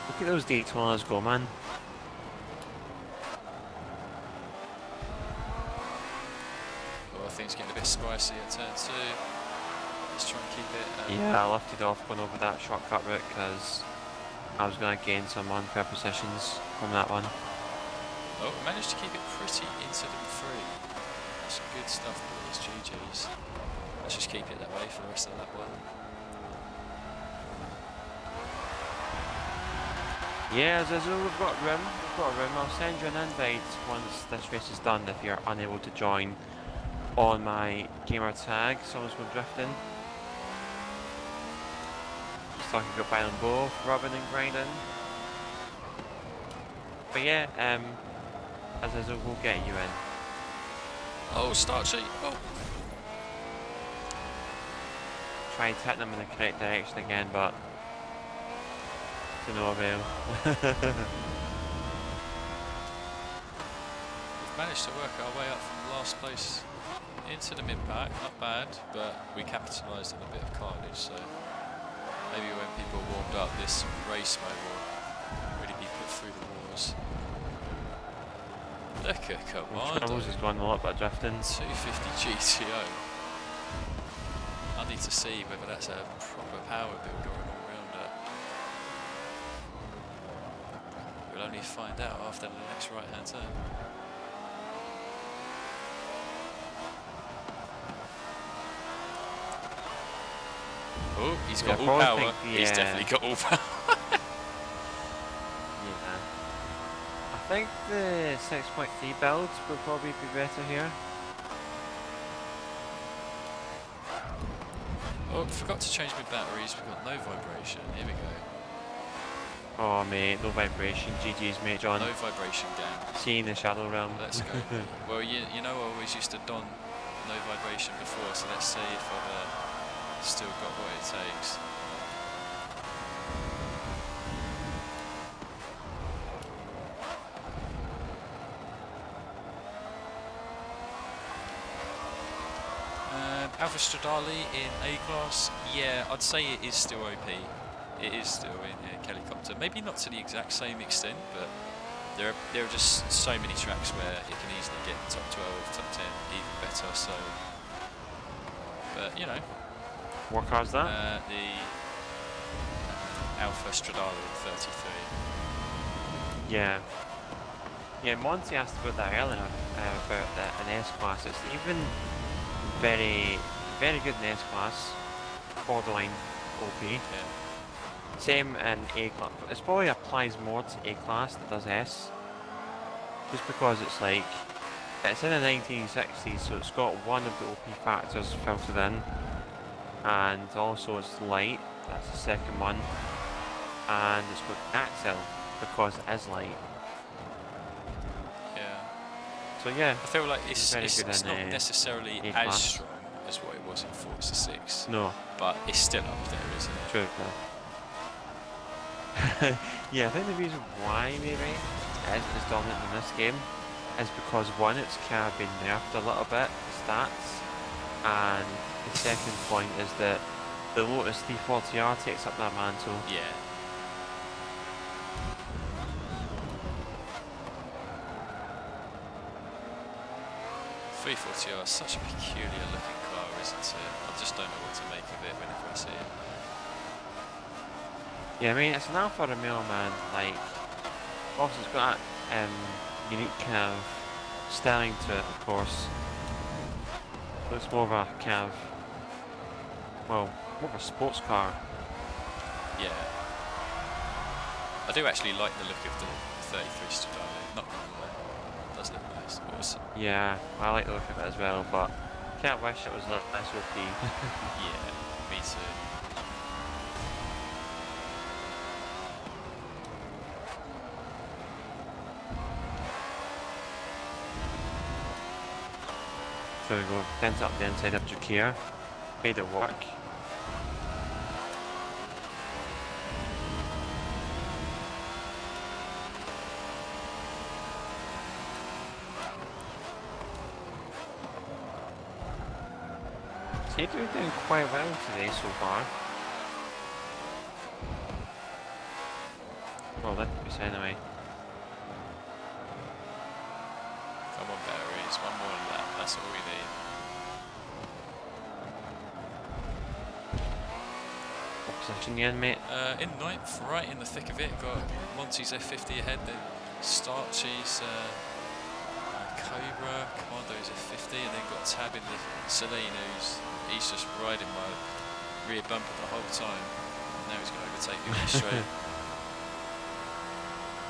Look at those Daytonas go, man. Oh, things getting a bit spicy at turn 2. Let's try and keep it. Yeah, I left it off going over that shortcut route because I was going to gain some unfair positions from that one. Oh, managed to keep it pretty incident-free. That's good stuff, boys. GG's. Let's just keep it that way for the rest of that one. Yeah, Zizzle, we've got room. I'll send you an invite once this race is done if you're unable to join on my gamer tag. Someone's going drifting. Just talking goodbye on both, rubbing and grinding. But yeah, Zizzle, we'll get you in. Oh, STARCHY! Oh! Tried hitting them in the correct direction again, but to no avail. We've managed to work our way up from last place into the mid-pack, not bad, but we capitalised on a bit of carnage, so maybe when people are warmed up, this race mode will really be put through the wars. Look at Commando. Troubles is going a lot by drifting. 250 GTO. I need to see whether that's a proper power build or an all-rounder. We'll only find out after the next right-hand turn. Oh, he's got all power. He's definitely got all power. Yeah. I think the 6.3 builds will probably be better here. Oh, forgot to change my batteries. We've got no vibration. Here we go. Oh mate, no vibration. GG's mate, John. No vibration, gang. Seeing the Shadow Realm. Let's go. Well, you know I always used to don no vibration before, so let's see if I've still got what it takes. Alpha Stradale in A-Class, yeah, I'd say it is still OP. It is still in Helicopter. Maybe not to the exact same extent, but there are just so many tracks where it can easily get top 12, top 10, even better, so... But, you know... What car's that? The Alpha Stradale 33. Yeah. Yeah, Monty asked about that earlier, about an S-Class. It's even very, very good in S-Class. Borderline OP. Yeah. Same in A-Class. It probably applies more to A-Class than does S. Just because it's like... It's in the 1960s, so it's got one of the OP factors filtered in. And also it's light, that's the second one. And it's got axle, because it is light. Yeah. So yeah, I feel like it's not in, necessarily as strong as what it was in Forza 6. No. But it's still up there, isn't it? True. Yeah, I think the reason why maybe it is dominant in this game is because one, it's kind of been nerfed a little bit, stats, and the second point is that the Lotus 340R takes up that mantle. Yeah. .340R is such a peculiar looking car, isn't it? I just don't know what to make of it whenever I see it. Yeah, I mean, it's an Alfa Romeo, man. Like, also it's got that unique kind of styling to it, of course. Looks more of a kind of, well, more of a sports car. Yeah. I do actually like the look of the 33 Stradale, not gonna lie. It does look nice. Awesome. Yeah, I like the look of it as well, but can't wish it was less OP. Yeah, me too. So we go, dent up the inside of Drakir, made it work. Seem to be doing quite well today so far. Well, that could be said anyway. Come on, batteries. One more lap. That's all we need. What position you in, mate? In ninth, right in the thick of it. Got Monty's F50 ahead. Then Starchy's Cobra, Commando's F50, and then got Tab in the Celine, he's just riding my rear bumper the whole time. And now he's going to overtake me on the straight.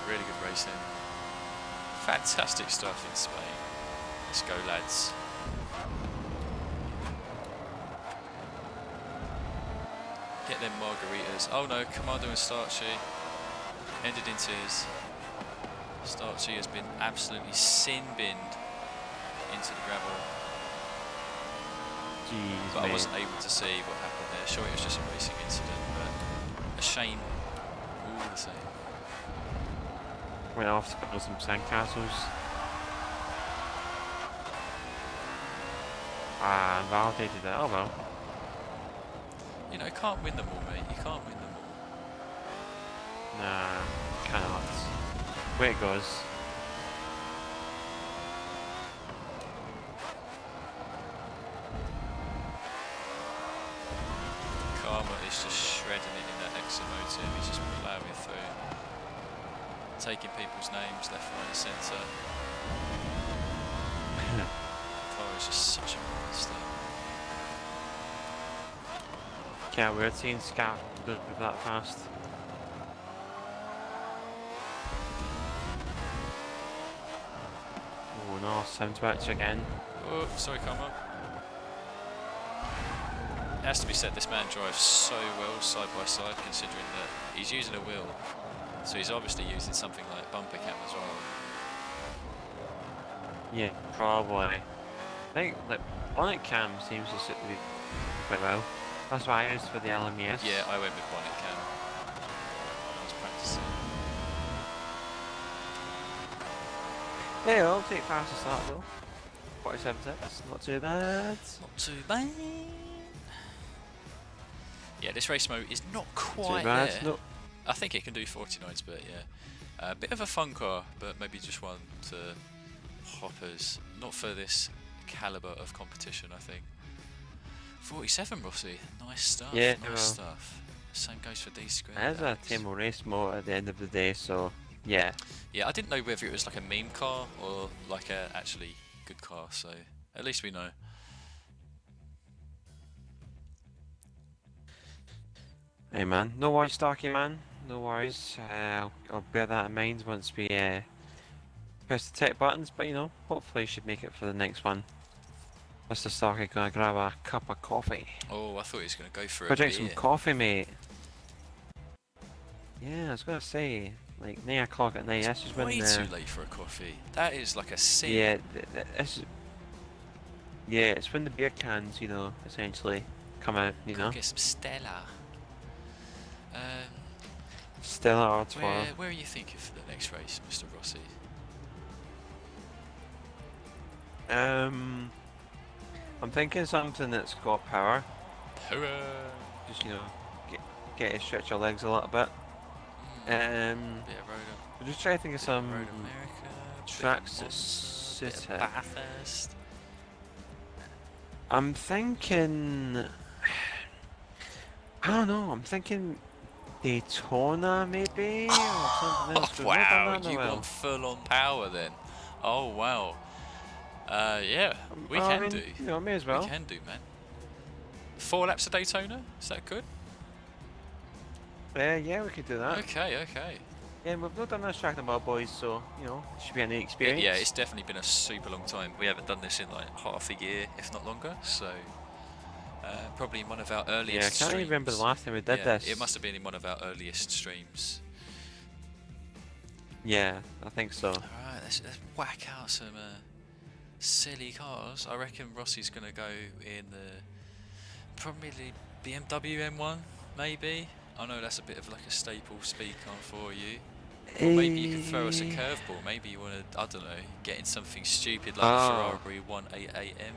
Really good racing. Fantastic stuff in Spain. Let's go, lads. Get them margaritas. Oh no, Commando and Starchy ended in tears. Starchy has been absolutely sin-binned into the gravel. Jeez, But mate. I wasn't able to see what happened there. Sure, it was just a racing incident, but a shame all the same. Went off to build some sandcastles. Ah, invalidated it. Oh well. You know, you can't win them all, mate. You can't win them all. Nah, cannot. Way it goes. Karma is just shredding it in that Exomotive. He's just plowing through. Taking people's names left, right and centre. Car is just such a monster. Can't wait seeing Scat move that fast. Oh no, sound switch again. Oh, sorry, Karma. It has to be said, this man drives so well side by side, considering that he's using a wheel. So he's obviously using something like bumper cam as well. Yeah, probably. I think like bonnet cam seems to suit me quite well. That's why I used for the LMS. Yeah, I went with bonnet cam. I was practicing. Yeah, I'll take fastest start though. 47 seconds, not too bad. Not too bad. Yeah, this race mode is not quite Too bad. there. No. I think it can do 49s, but yeah. A bit of a fun car, but maybe just one to hoppers. Not for this calibre of competition, I think. 47, Rossi. Nice stuff. Yeah, nice well. stuff. Same goes for D Squared. It is a Alex. Timo race mode at the end of the day, so yeah. Yeah, I didn't know whether it was like a meme car or like a actually good car, so at least we know. Hey man, no worries Starky man, no worries. I'll bear that in mind once we press the tech buttons, but you know, hopefully you should make it for the next one. Mr. Starky gonna grab a cup of coffee. Oh, I thought he was going to go for Go a drink beer. some coffee, mate. Yeah, I was gonna say, like 9 o'clock at night, that's just when Way too late for a coffee. That is like a sin. yeah, it's when the beer cans, you know, essentially come out, you Go know. get some Stella. Stella Artois. Where are you thinking for the next race, Mr. Rossi? I'm thinking something that's got power. Hurrah! Just, you know, get you stretch your legs a little bit. Bit of road, I'm just trying to think of some road America, tracks that bit suit of it. Bathurst. I'm thinking, I don't know, I'm thinking Daytona maybe, or something else. We've not done Wow, that in a you while. want full on power then? Oh wow. Yeah, we Well, I can mean, do. You know, may as well. We can do, man. 4 laps of Daytona? Is that good? Yeah, we could do that. Okay, okay. Yeah, we've not done this track in a while, boys, so, you know, it should be a new experience. Yeah, it's definitely been a super long time. We haven't done this in like half a year, if not longer. So probably in one of our earliest Yeah, I can't streams. even remember the last time we did this. It must have been in one of our earliest streams. Yeah, I think so. Alright, let's whack out some silly cars. I reckon Rossi's going to go in the probably BMW M1, maybe. I know that's a bit of like a staple speed car for you. Or maybe you could throw us a curveball. Maybe you want to, I don't know, get in something stupid like a Ferrari 188M.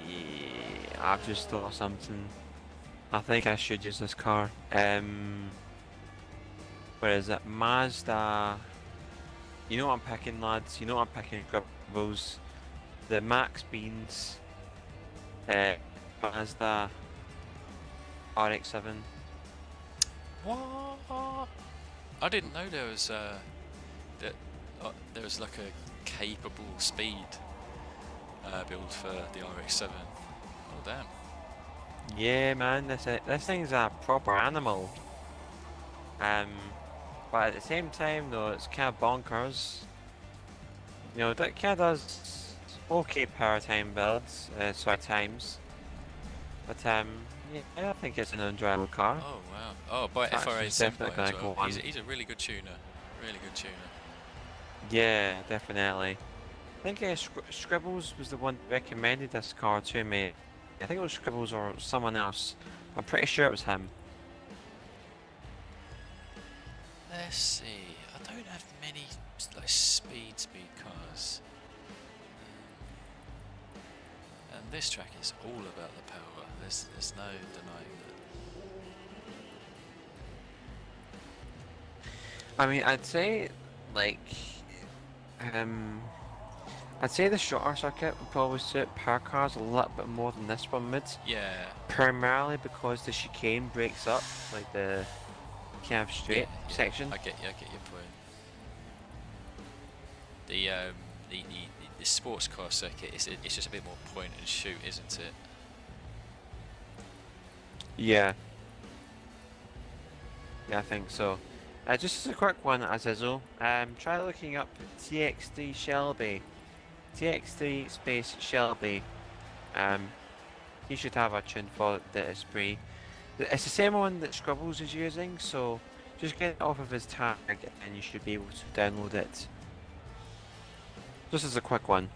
Yeah, I've just thought of something. I think I should use this car. Where is it? Mazda. You know what I'm picking, lads? You know what I'm picking, Gribbles? The Max Beans Mazda RX-7. What? I didn't know there was there was like a capable speed build for the RX-7. Oh damn! Yeah, man, this thing's a proper animal. But at the same time, though, it's kind of bonkers. You know, that kind of does okay power time builds, times. But yeah, I think it's an enjoyable car. Oh wow! Oh, by It's FRA actually Senpai definitely as gonna well. go on. He's a really good tuner. Really good tuner. Yeah, definitely. I think Scribbles was the one that recommended this car to me. I think it was Scribbles or someone else. I'm pretty sure it was him. Let's see. I don't have many like speed cars, and this track is all about the power. There's no denying that. I mean, I'd say, like, I'd say the shorter circuit would probably suit power cars a little bit more than this one would. Yeah. Primarily because the chicane breaks up, like the kind of straight section. I get your point. The sports car circuit it's just a bit more point and shoot, isn't it? Yeah. Yeah, I think so. Just as a quick one, Azizel, try looking up TX3 Shelby. TX3 space Shelby. He should have a tune for the Esprit. It's the same one that Scribbles is using, so just get it off of his tag and you should be able to download it. Just as a quick one.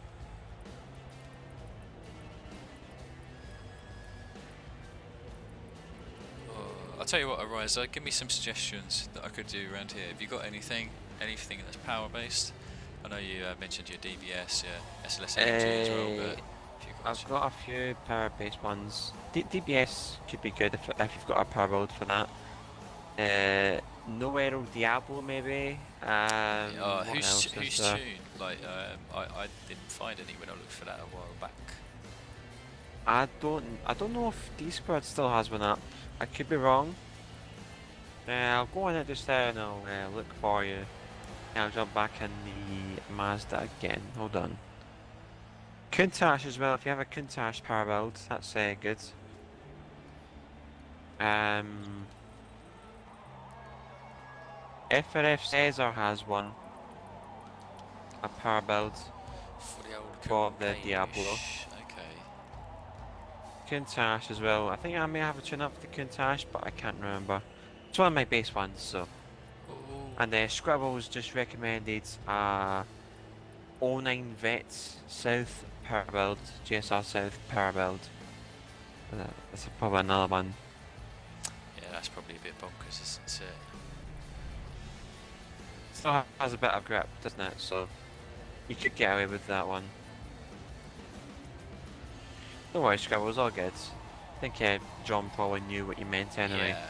I'll tell you what, Ariza, give me some suggestions that I could do around here. Have you got anything that's power based? I know you mentioned your DBS, your SLS energy as well, but I've got a few power based ones. DBS could be good if you've got a power build for that. No Aero Diablo maybe. Who's tuned? Like I didn't find any when I looked for that a while back. I don't know if D-Squared still has one up. I could be wrong. I'll go on it just there and I'll look for you. And I'll jump back in the Mazda again. Hold on. Countach as well. If you have a Countach power build, that's good. FRF Cesar has one. A power build for the Diablo. Okay. Countach as well. I think I may have a tune up for the Countach, but I can't remember. It's one of my base ones, so. Ooh. And Scribbles just recommended 09 Vets South power build, GSR South power build. That's probably another one. Yeah, that's probably a bit bonkers, isn't it? Still has a bit of grip, doesn't it? So you could get away with that one. No worries, Scribbles, all good. I think John probably knew what you meant anyway. Yeah.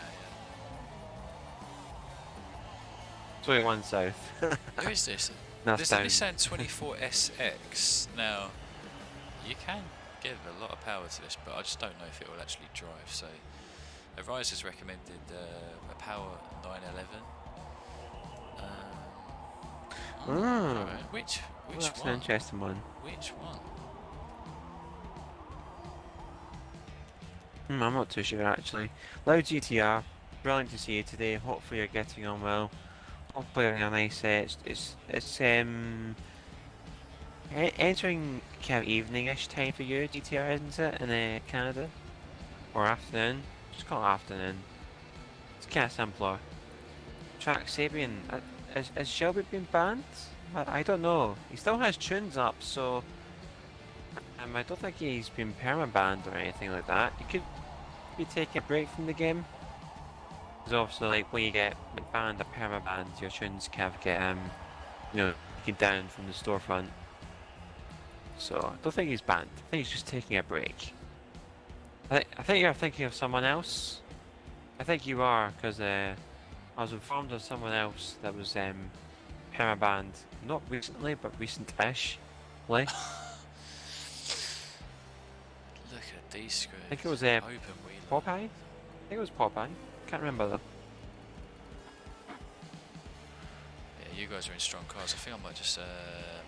So we won south. Who is this? That's This down. is Nissan 24SX. Now, you can give a lot of power to this, but I just don't know if it will actually drive. So, Rise has recommended a power 911. Right. Which That's one? an interesting one. Which one? I'm not too sure actually. Loud GTR, brilliant to see you today. Hopefully you're getting on well. Hopefully you're having a nice it's entering kind of evening-ish time for you, GTR, isn't it, in Canada? Or afternoon? Just call it afternoon. It's kind of simpler. Track Sabian, has Shelby been banned? I don't know. He still has tunes up, so I don't think he's been perma-banned or anything like that. He could be taking a break from the game. Because obviously, like, when you get banned or perma-banned, your tunes kind of get, taken down from the storefront. So I don't think he's banned. I think he's just taking a break. I think you're thinking of someone else. I think you are, because I was informed of someone else that was perma-banned. Not recently, but recent-ish. Look at these screws. I think it was Open wheel. Popeye? I think it was Popeye. Can't remember though. Yeah, you guys are in strong cars. I think I might just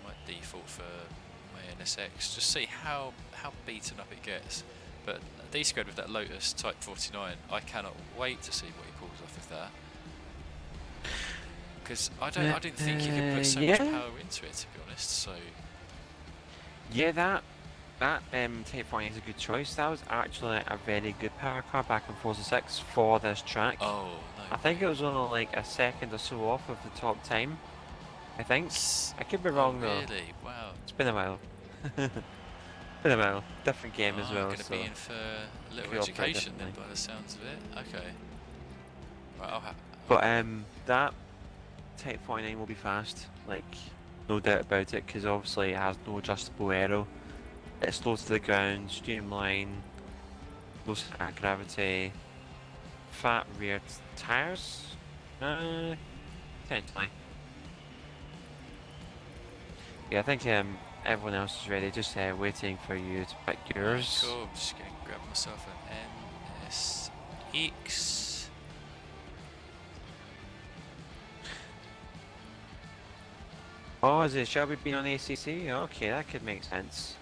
might default for my NSX. Just see how beaten up it gets. But D-squared with that Lotus Type 49, I cannot wait to see what he pulls off with that. Because I didn't think you could put so much power into it, to be honest. So yeah, that Type 49 is a good choice. That was actually a very good power car back in Forza 6 for this track. oh no, I think it was only like a second or so off of the top time. I think. I could be wrong though. Really? Wow. It's been a while. Been a while. Different game as well. I'm going to so. be in for a little Could operate education then, differently. by the sounds of it. Okay. Right, But that Type 49 will be fast, like no doubt about it, because obviously it has no adjustable aero. It's slow to the ground, streamline, low gravity, fat rear tires. Potentially. Yeah, I think everyone else is ready. Just waiting for you to pick yours. cool. I'm just going to grab myself an NSX. Oh, is it Shelby being on ACC? Okay, that could make sense.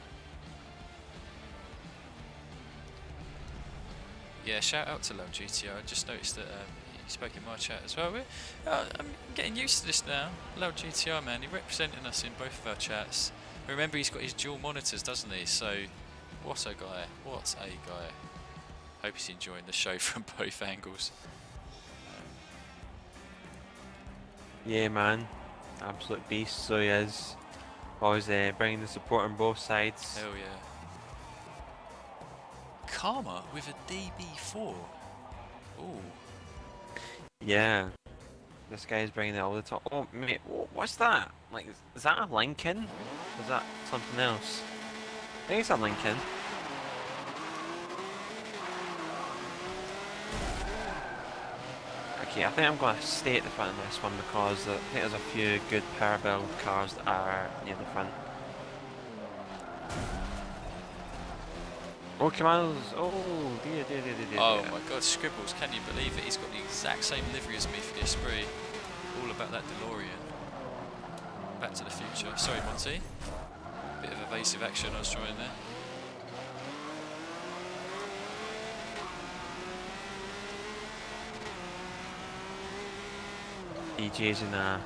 Yeah, shout out to Low GTR. I just noticed that he spoke in my chat as well. I'm getting used to this now. Low GTR, man, he's representing us in both of our chats. Remember, he's got his dual monitors, doesn't he? So, what a guy. What a guy. Hope he's enjoying the show from both angles. Yeah, man. Absolute beast, so he is. Always bringing the support on both sides. Hell yeah. Karma with a DB4. Ooh. Yeah. This guy's bringing it all the time. Oh, mate, what's that? Like, is that a Lincoln? Or is that something else? I think it's a Lincoln. Okay, I think I'm going to stay at the front of this one because I think there's a few good power build cars that are near the front. Oh, Commandos! Oh, dear. Oh my god, Scribbles, can you believe it? He's got the exact same livery as me for the Esprit. All about that DeLorean. Back to the Future. Sorry, Monty. Bit of evasive action I was trying there. DJ's in a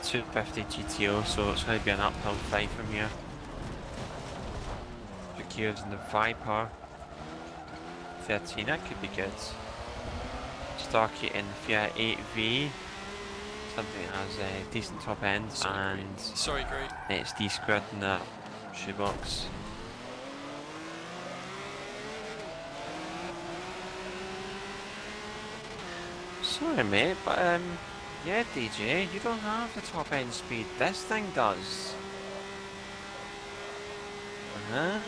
250 GTO, so it's going to be an uphill fight from here. Bakir's in the Viper 13, that could be good. Starchy in the Fiat 8V, something that has a decent top end, Sorry, great. it's D-squared in that shoebox. Sorry mate, but yeah DJ, you don't have the top end speed, this thing does. Oh,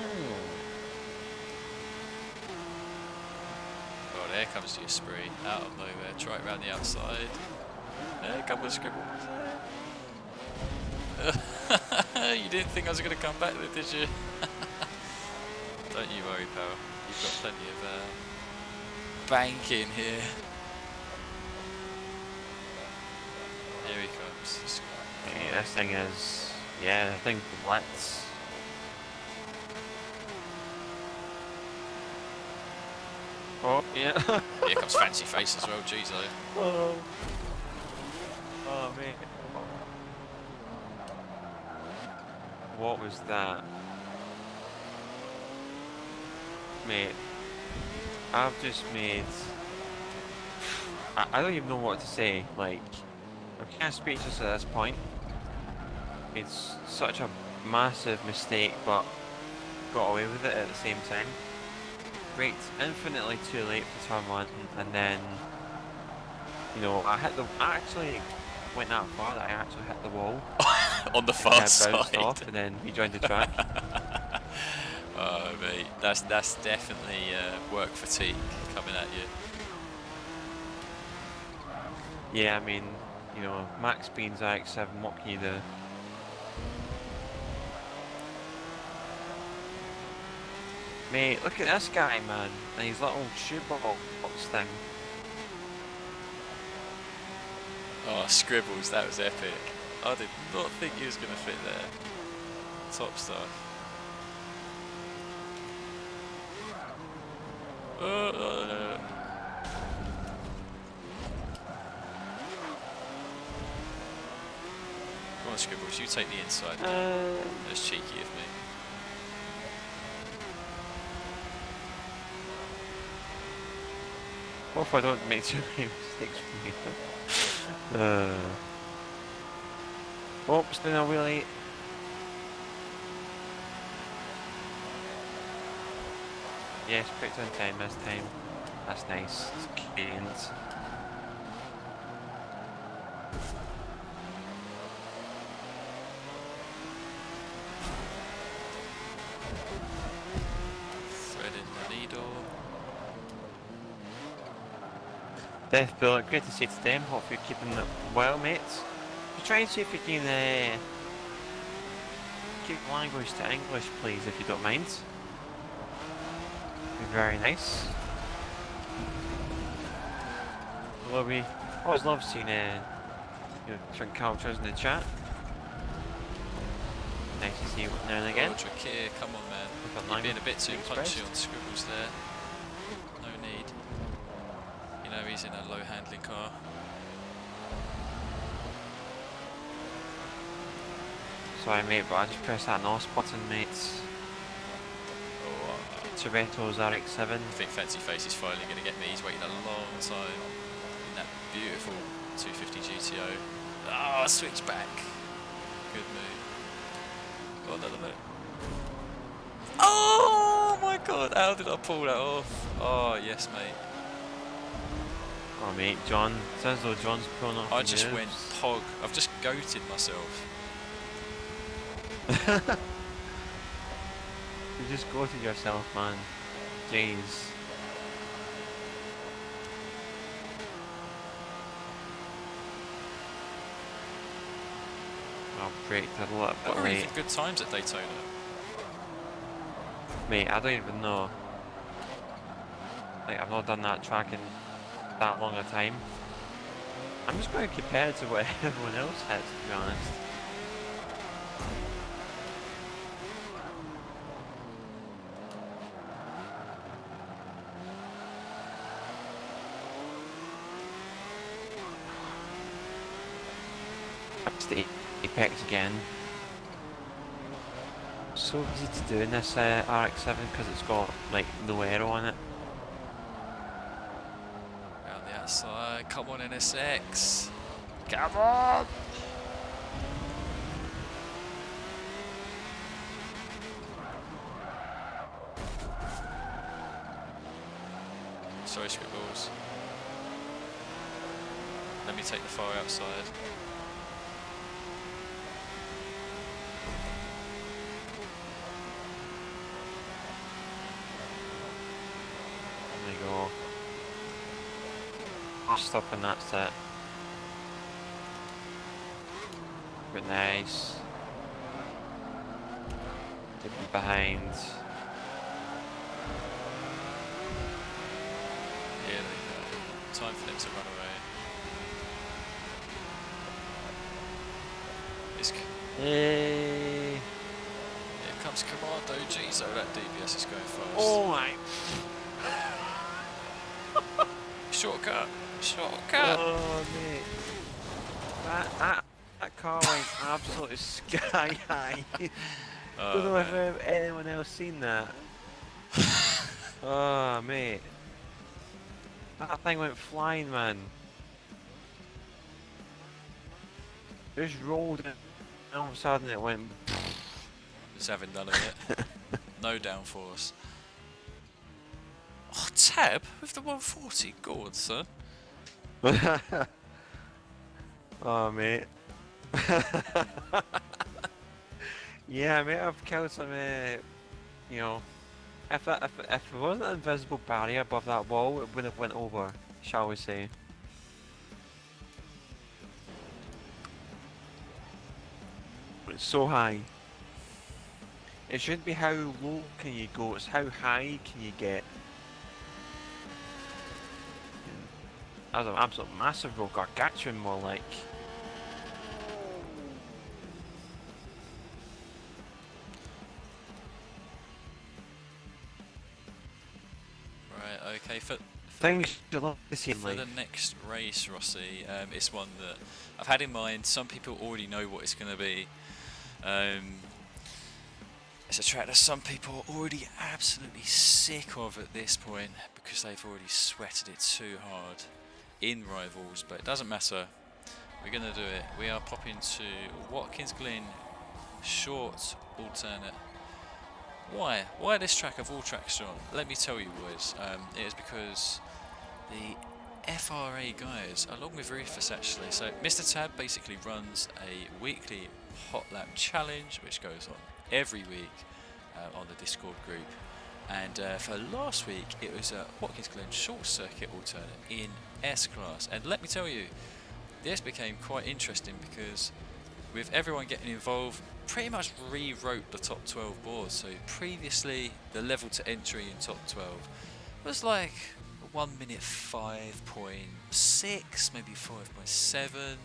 there comes the Esprit, out of nowhere, try it round the outside. There comes the Scribble. You didn't think I was going to come back there, did you? Don't you worry, pal. You've got plenty of bank in here. Here he comes. yeah, this thing is, yeah, I think Blitz. Oh, yeah. Here comes Fancy Face as well, jeez though. Oh, mate. What was that? Mate, I've just made... I don't even know what to say, like, I'm kind of speechless at this point. It's such a massive mistake, but got away with it at the same time. Braked infinitely too late for turn one, and then, you know, I actually went that far that I actually hit the wall. On the far Bounced side. off and then rejoined the track. Oh, mate, that's definitely work fatigue coming at you. Yeah, I mean, you know, Max Bean's RX-7, what can you do? Mate, look at this guy, man, and his little shoebox thing. Oh, Scribbles, that was epic. I did not think he was going to fit there. Top stuff. Come on, Scribbles, you take the inside. That's cheeky of me. What if I don't make too many mistakes from me? Oh, it's been a wheelie. Yes, picked on time this time. That's nice. It's gains. Threading the needle. Death Bullet, great to see you today. Hope you're keeping it well, mates. We'll try and see if we can keep language to English, please, if you don't mind. Be very nice. Well, we always love seeing you know, different cultures in the chat. Nice to see you now and again. Here, come on, man. You're being a bit too punchy on Scribbles there. No need. You know he's in a low handling car. Sorry, mate, but I just pressed that NOS button, mates. Toretto's RX-7. I think Fancy Face is finally going to get me. He's waited a long time in that beautiful 250 GTO. Oh, switch back. Good move. Oh, another move. Oh my god, how did I pull that off? Oh, yes, mate. Oh, mate, John. Sounds as though John's pulling off. I just went hog. I've just goated myself. You just goated yourself, man. Jeez. I'll break a little bit What were late. even good times at Daytona? Mate, I don't even know. Like, I've not done that track in that long a time. I'm just going to compare it to what everyone else has, to be honest. That's the apex again. So easy to do in this RX-7 because it's got like no aero on it. Around the outside, come on NSX. Come on! Sorry, Scribbles. Let me take the far outside. There we go. Stop and that's it. But nice. Dipping behind. Yeah, there you go. Time for them to run away. Hey. Here comes Commando. Jeez, oh, that DBS is going fast. Oh my. Shortcut. Shortcut. Oh mate. That car went absolutely sky high. Don't know if anyone else seen that. Oh mate. That thing went flying, man. Just rolled it, and all of a sudden it went. Just having none of it. No downforce. Oh, Tab with the 140. Go on, son. Oh mate. Yeah, mate, I've killed some you know, if there wasn't an invisible barrier above that wall, it would have went over, shall we say. It's so high. It shouldn't be how low can you go, it's how high can you get. That was an absolute massive roll, gargantuan more like. Right, okay, Things you love to see. for the next race, Rossi, it's one that I've had in mind. Some people already know what it's going to be. It's a track that some people are already absolutely sick of at this point because they've already sweated it too hard in Rivals, but it doesn't matter. We're going to do it. We are popping to Watkins Glen, short alternate. Why? Why this track of all tracks, John? Let me tell you, boys. It is because the FRA guys, along with Rufus actually, so Mr. Tab basically runs a weekly hot lap challenge which goes on every week on the Discord group, and for last week it was a Watkins Glen short circuit alternate in S class, and let me tell you, this became quite interesting because with everyone getting involved, pretty much rewrote the top 12 boards. So previously the level to entry in top 12 was like 1 minute 5.6, maybe 5.7,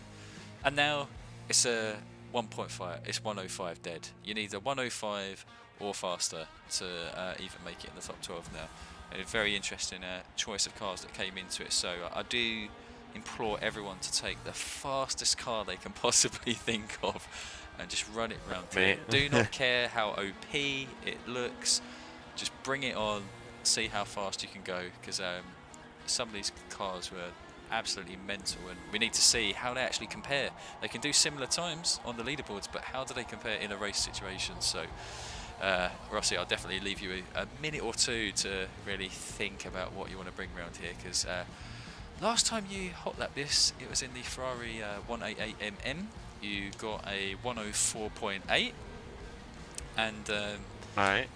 and now it's a 1.5. It's 105 dead. You need a 105 or faster to even make it in the top 12 now. A very interesting choice of cars that came into it. So I do implore everyone to take the fastest car they can possibly think of and just run it round here. Do not care how OP it looks. Just bring it on. See how fast you can go, because some of these cars were absolutely mental, and we need to see how they actually compare. They can do similar times on the leaderboards, but how do they compare in a race situation? So Rossi, I'll definitely leave you a minute or two to really think about what you want to bring around here, because last time you hot lapped this, it was in the Ferrari 188mm. You got a 104.8, and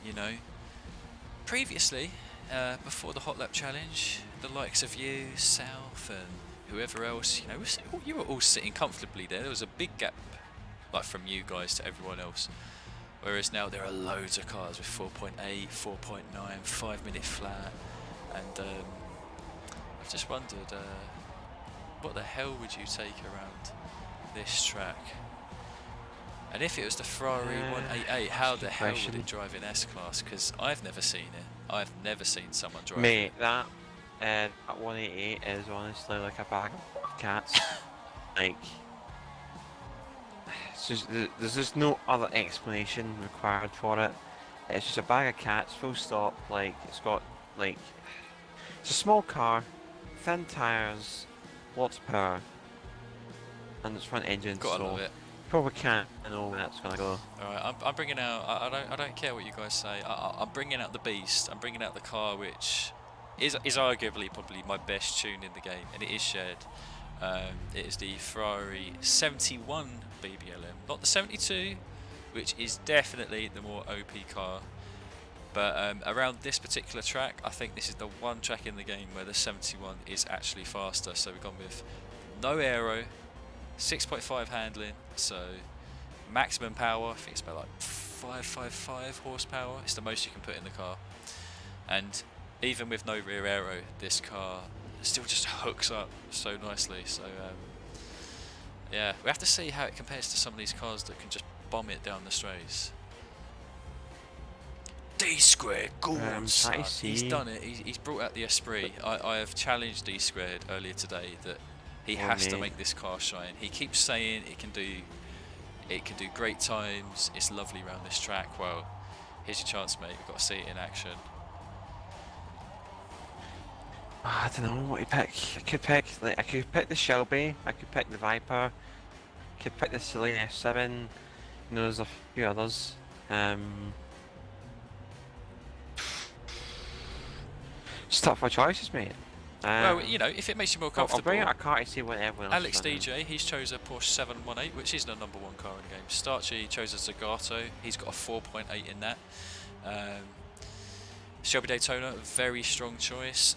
you know, previously before the hot lap challenge, the likes of you, South, and whoever else, you know, you were all sitting comfortably there. There was a big gap, like from you guys to everyone else. Whereas now there are loads of cars with 4.8, 4.9, 5 minute flat, and I've just wondered, what the hell would you take around this track? And if it was the Ferrari 188, how the hell would it drive in S class? Because I've never seen it. I've never seen someone drive it. Mate, that 188 is honestly like a bag of cats. Like, there's just no other explanation required for it. It's just a bag of cats, full stop. Like, it's got, like, it's a small car, thin tyres, lots of power, and its front engine. Gotta love it. Probably can't know when that's gonna go. Alright, I'm bringing out, I don't care what you guys say, I'm bringing out the beast. I'm bringing out the car which is arguably probably my best tune in the game, and it is shared. It is the Ferrari 71 BBLM, not the 72, which is definitely the more OP car. But around this particular track, I think this is the one track in the game where the 71 is actually faster. So we've gone with no aero, 6.5 handling, so maximum power, I think it's about like 555 horsepower. It's the most you can put in the car. And even with no rear aero, this car still just hooks up so nicely. So yeah, we have to see how it compares to some of these cars that can just bomb it down the straights. D Squared, go on, son. He's done it. He's brought out the esprit. I have challenged D Squared earlier today that he has to make this car shine. He keeps saying it can do great times. It's lovely around this track. Well, here's your chance, mate. We've got to see it in action. I don't know what to pick. I could pick the Shelby. I could pick the Viper. I could pick the Celine F7. You know, there's a few others. It's tough for choices, mate. Well, you know, if it makes you more comfortable. I'll bring out a car to see what everyone else Alex DJ, he's chose a Porsche 718, which is the #1 car in the game. Starchy chose a Zagato. He's got a 4.8 in that. Shelby Daytona, very strong choice.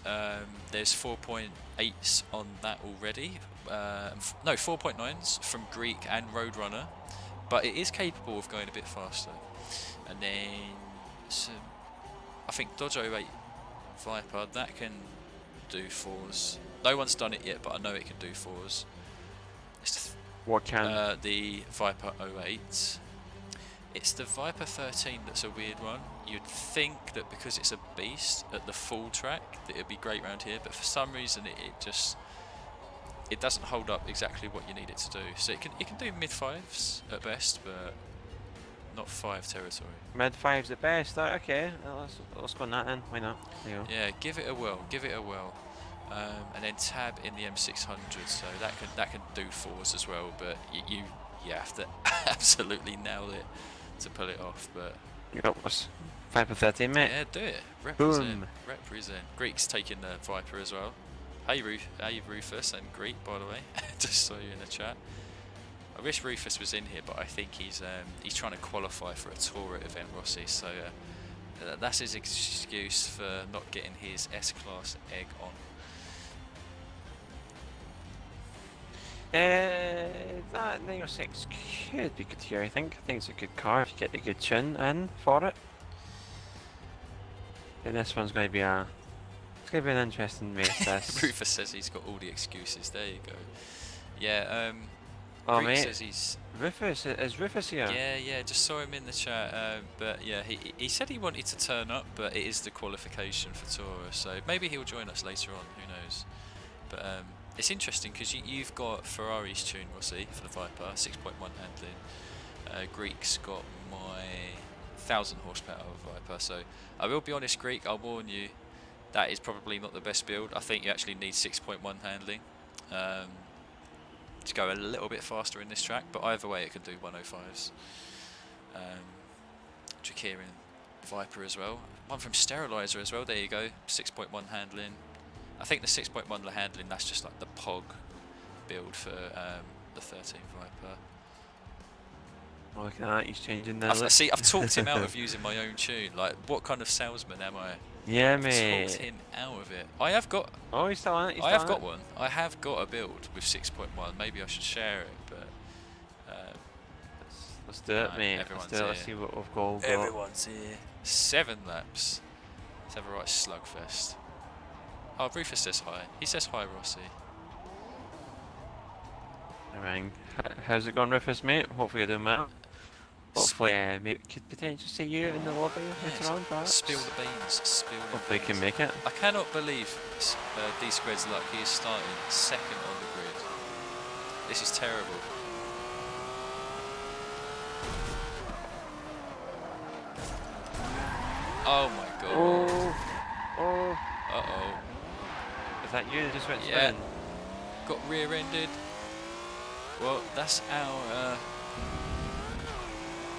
There's 4.8s on that already. No, 4.9s from Greek and Roadrunner, but it is capable of going a bit faster. And then I think Dodge 08 Viper, that can do 4s. No one's done it yet, but I know it can do 4s. What can? The Viper 08. It's the Viper 13 that's a weird one. You'd think that because it's a beast at the full track that it'd be great around here, but for some reason it doesn't hold up exactly what you need it to do. So it can do mid 5s at best, but not 5 territory. Mid 5s at best. Okay, let's go on that then. Why not? There you go. Yeah, give it a whirl. Give it a whirl. And then Tab in the M600, so that can do 4s as well. But you have to absolutely nail it to pull it off. But You got what's Viper 13, mate? yeah, do it. Represent. Boom. Represent. Greek's taking the Viper as well. Hey Rufus, I'm Greek by the way. Just saw you in the chat. I wish Rufus was in here, but I think he's trying to qualify for a tour event, Rossi. So that's his excuse for not getting his S-Class egg on. That 906 could be good here, I think. I think it's a good car if you get the good tune in for it. And this one's going to be an interesting race, this. Rufus says he's got all the excuses. There you go. Yeah, Oh, Greek mate. says he's... Rufus, is Rufus here? Yeah, just saw him in the chat. But yeah, he said he wanted to turn up, but it is the qualification for Torah, so maybe he'll join us later on, who knows. But it's interesting because you've got Ferrari's tune, Rossi, for the Viper, 6.1 handling. Greek's got my 1000 horsepower Viper, so I will be honest, Greek, I'll warn you, that is probably not the best build. I think you actually need 6.1 handling to go a little bit faster in this track, but either way it can do 105s. Drakirin Viper as well. One from Sterilizer as well, there you go, 6.1 handling. I think the 6.1 handling, that's just like the POG build for the 13 Viper. Oh, look at that, he's changing now. See, I've talked him out of using my own tune. Like, what kind of salesman am I? Yeah, I've mate. talked him out of it. I have got. Oh, he's still on it. I have got one. I have got a build with 6.1. Maybe I should share it, but. Let's do it, mate. Let's do it. Let's see what we've got. Everyone's here. 7 laps. Let's have a right slugfest. Oh, Rufus says hi. He says hi, Rossi. Alright. How's it going, Rufus, mate? Hopefully you're doing well. Hopefully, maybe could potentially see you in the lobby later on, perhaps. Spill the beans. Spill the Hopefully you beans. can make it. I cannot believe D Squared's luck. He is starting second on the grid. This is terrible. Oh my god. Oh. Uh-oh. Is that you that just went Yeah. spin? Got rear-ended. Well, that's our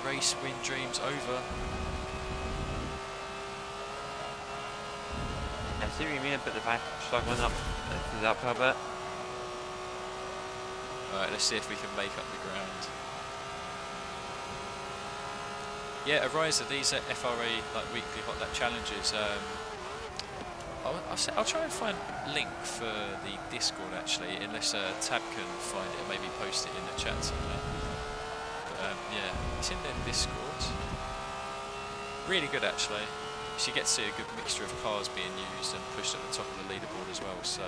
race win dreams over. I see what you mean, but the back struggling up to the upper bit. Alright, let's see if we can make up the ground. Yeah, Ariza, these are FRA like weekly hot lap challenges. I'll try and find a link for the Discord actually, unless Tab can find it and maybe post it in the chat somewhere. But yeah, it's in their Discord. Really good actually. So you get to see a good mixture of cars being used and pushed at the top of the leaderboard as well. So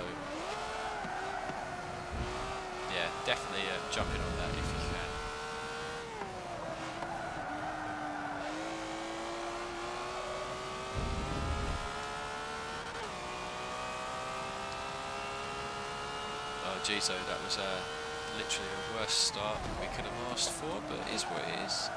yeah, definitely jump in on that if you can. Geez, that was literally a worse start than we could have asked for, but it is what it is.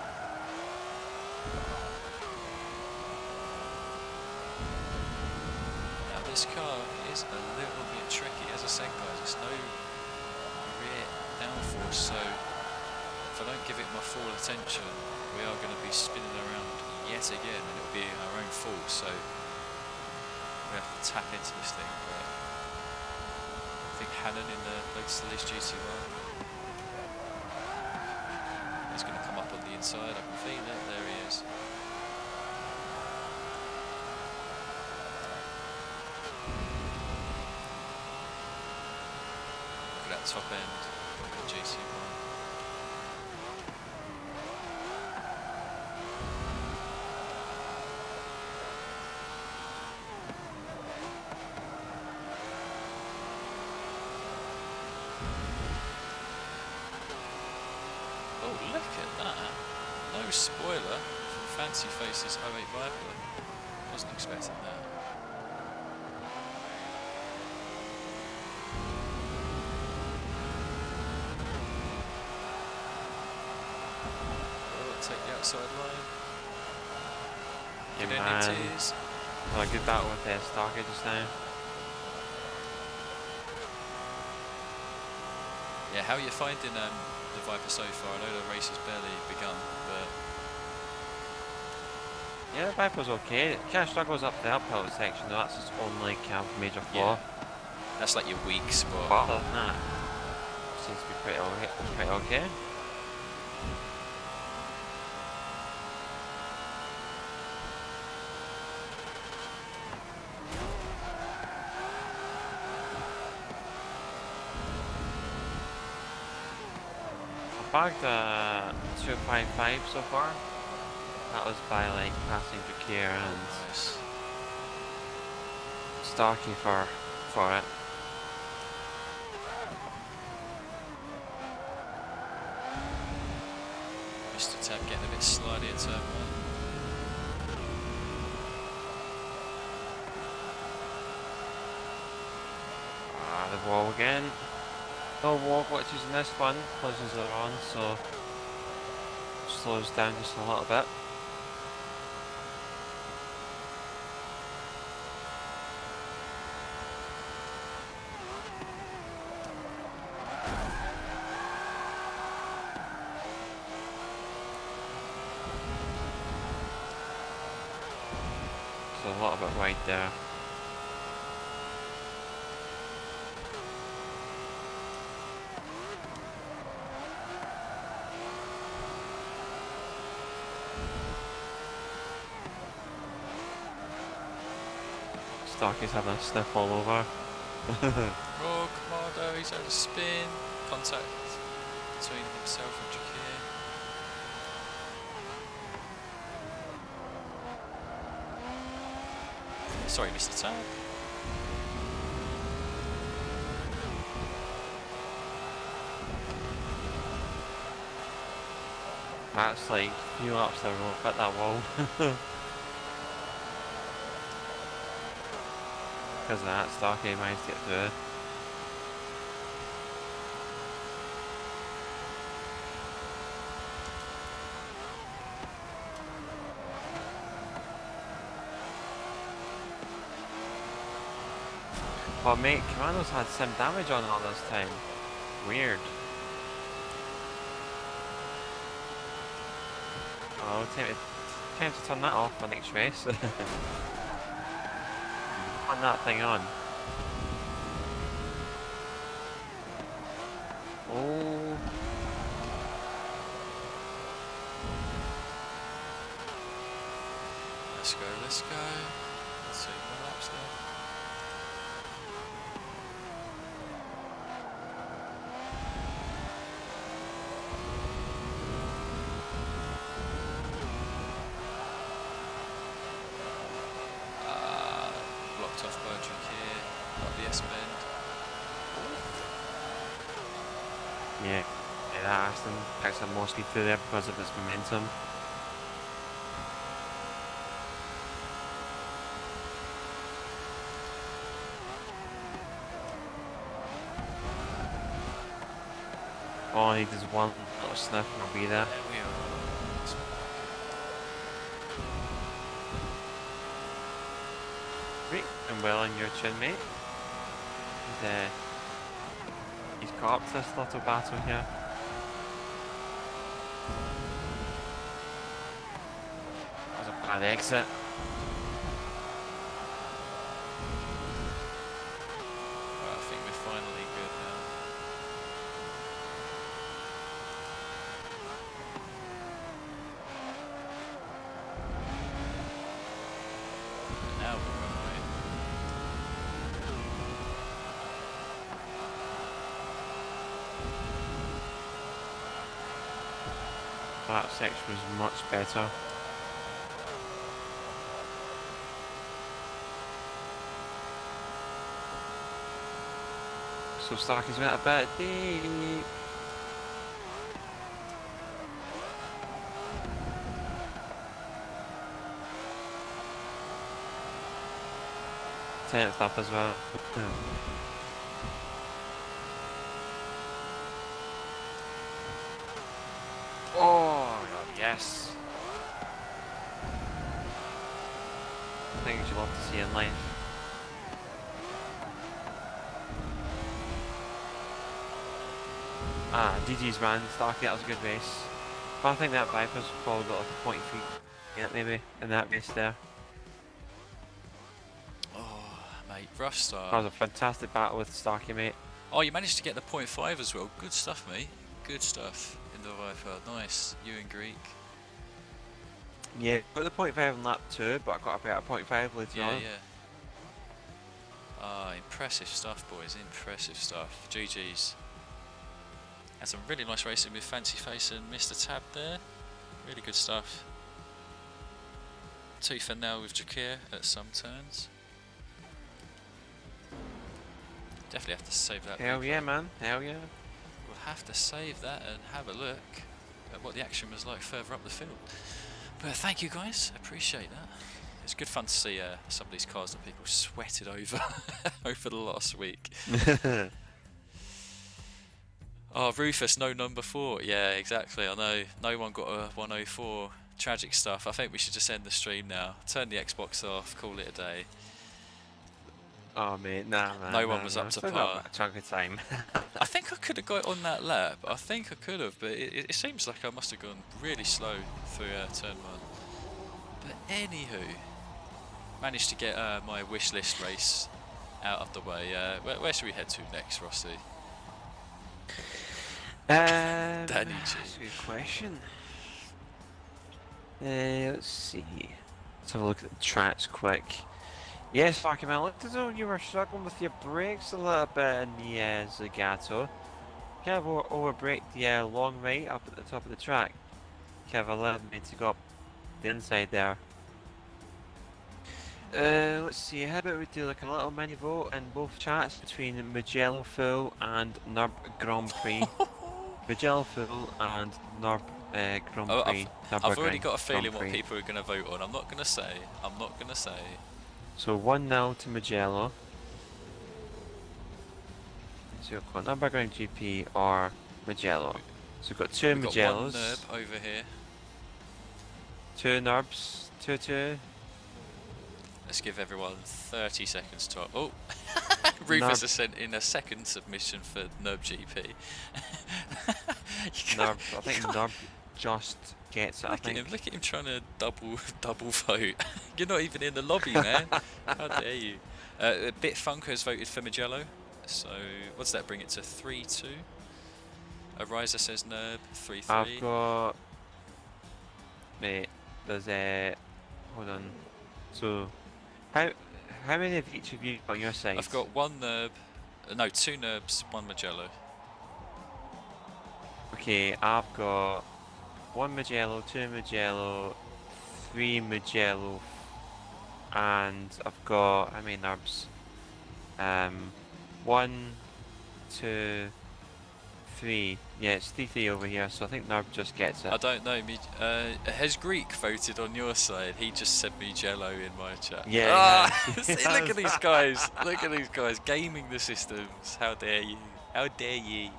Now this car is a little bit tricky, as I said guys, it's no rear downforce, so if I don't give it my full attention, we are going to be spinning around yet again, and it'll be our own fault, so we have to tap into this thing. But I think Hannon in the latest release GT1. He's going to come up on the inside, I can feel it, there he is. top end of the GT1. Oh, look at that. No spoiler from Fancy Faces 08 Viper. Wasn't expecting that. Take the outside line. Yeah, Good man. NDTs. Well, a good battle with STARCHY just now. Yeah, how are you finding the Viper so far? I know the race has barely begun, but Yeah, the Viper's okay. It kind of struggles up the uphill section, though. That's its only kind of major flaw. yeah, that's like your weak spot. But other than that, seems to be pretty okay. I bagged a 2.5 so far. That was by like passenger care and Nice. STARCHY for it. Mr. Tab getting a bit slidey at turn 1. The wall again. No wall glitches in this one. Collisions are on, so slows down just a little bit. So a little bit wide there. STARCHY's having a sniff all over. Oh, Commando, he's had a spin. Contact between himself and Jakir. Sorry, Mr. Tab. That's like a few laps there, we'll hit that wall. Because of that, STARCHY managed to get through. Oh mate, Commando's had some damage on all this time. Weird. Oh, time to turn that off for next race. Turn that thing on. Oh. Let's go, let's go. Let's see what laps left. Blocked off by Jakir. Got the S-bend. Yeah, that Aston picks up more speed through there because of its momentum. All I need is one little sniff and I'll be there. There we are. Great, and well on your chin, mate. He's caught up to this little battle here. That was a bad exit. Right, I think we're finally good now. And now we're on the way. that section was much better. So Starky's went a bit deep. Tenth up as well. Oh, yes. Things you love to see in life. GG's man, Starkey, that was a good race. But I think that Viper's probably got like a point 3 in it maybe, in that race there. Oh, mate, rough start. That was a fantastic battle with Starkey, mate. Oh, you managed to get the 0.5 as well. Good stuff, mate. Good stuff in the Viper. Nice. You and Greek. Yeah, got the 0.5 on lap 2, but I got a better 0.5 later on. Yeah. Ah, impressive stuff, boys. Impressive stuff. GG's. Had some really nice racing with Fancy Face and Mr. Tab there. Really good stuff. Tooth and nail with Jakir at some turns. Definitely have to save that. Hell yeah, man. Hell yeah. We'll have to save that and have a look at what the action was like further up the field. But thank you guys, appreciate that. It's good fun to see some of these cars that people sweated over over the last week. Oh, Rufus, no number 4. Yeah, exactly. I know. No one got a 104. Tragic stuff. I think we should just end the stream now. Turn the Xbox off. Call it a day. Oh mate, nah man. No one was up to par. A chunk of time. I think I could have got on that lap. I think I could have, but it seems like I must have gone really slow through turn 1. But anywho, managed to get my wish list race out of the way. Where should we head to next, Rossi? Danny G. That's a good question. Let's see. Let's have a look at the tracks quick. Yes, fucking man, looked as though you were struggling with your brakes a little bit in the Zagato. Kind of overbrake the long right up at the top of the track. Kind of allowed me to go up the inside there. Let's see, how about we do like a little mini vote in both chats between Mugello Full and Nurb Grand Prix. Mugello Full and Nurb Grand Prix. I've already got a feeling what people are going to vote on. I'm not going to say. So 1-0 to Mugello. So we've got Nurburgring GP or Mugello. So we've got 2 Mugellos. Got one Nurb over here. 2 Nurbs. 2-2. Let's give everyone 30 seconds to... Oh! Rufus has sent in a second submission for Nurb GP. Nurb, I think Nurb just gets it, Look at him trying to double vote. You're not even in the lobby, man. How dare you? Bitfunker has voted for Mugello. So, what does that bring it to? 3-2? Ariza says Nurb, 3-3. I've got... Mate, there's a... Hold on. So, how many of each of you on your side? I've got 1 Nurb... No, 2 Nurbs, 1 Mugello. Okay, I've got 1 Mugello, 2 Mugello, 3 Mugello, and I've got, how many Nurbs? 1, 2, 3. Yeah, it's 3-3 over here, so I think Nurb just gets it. I don't know. Has Greek voted on your side? He just said Mugello in my chat. Yeah. See, look at these guys. Look at these guys gaming the systems. How dare you? How dare ye?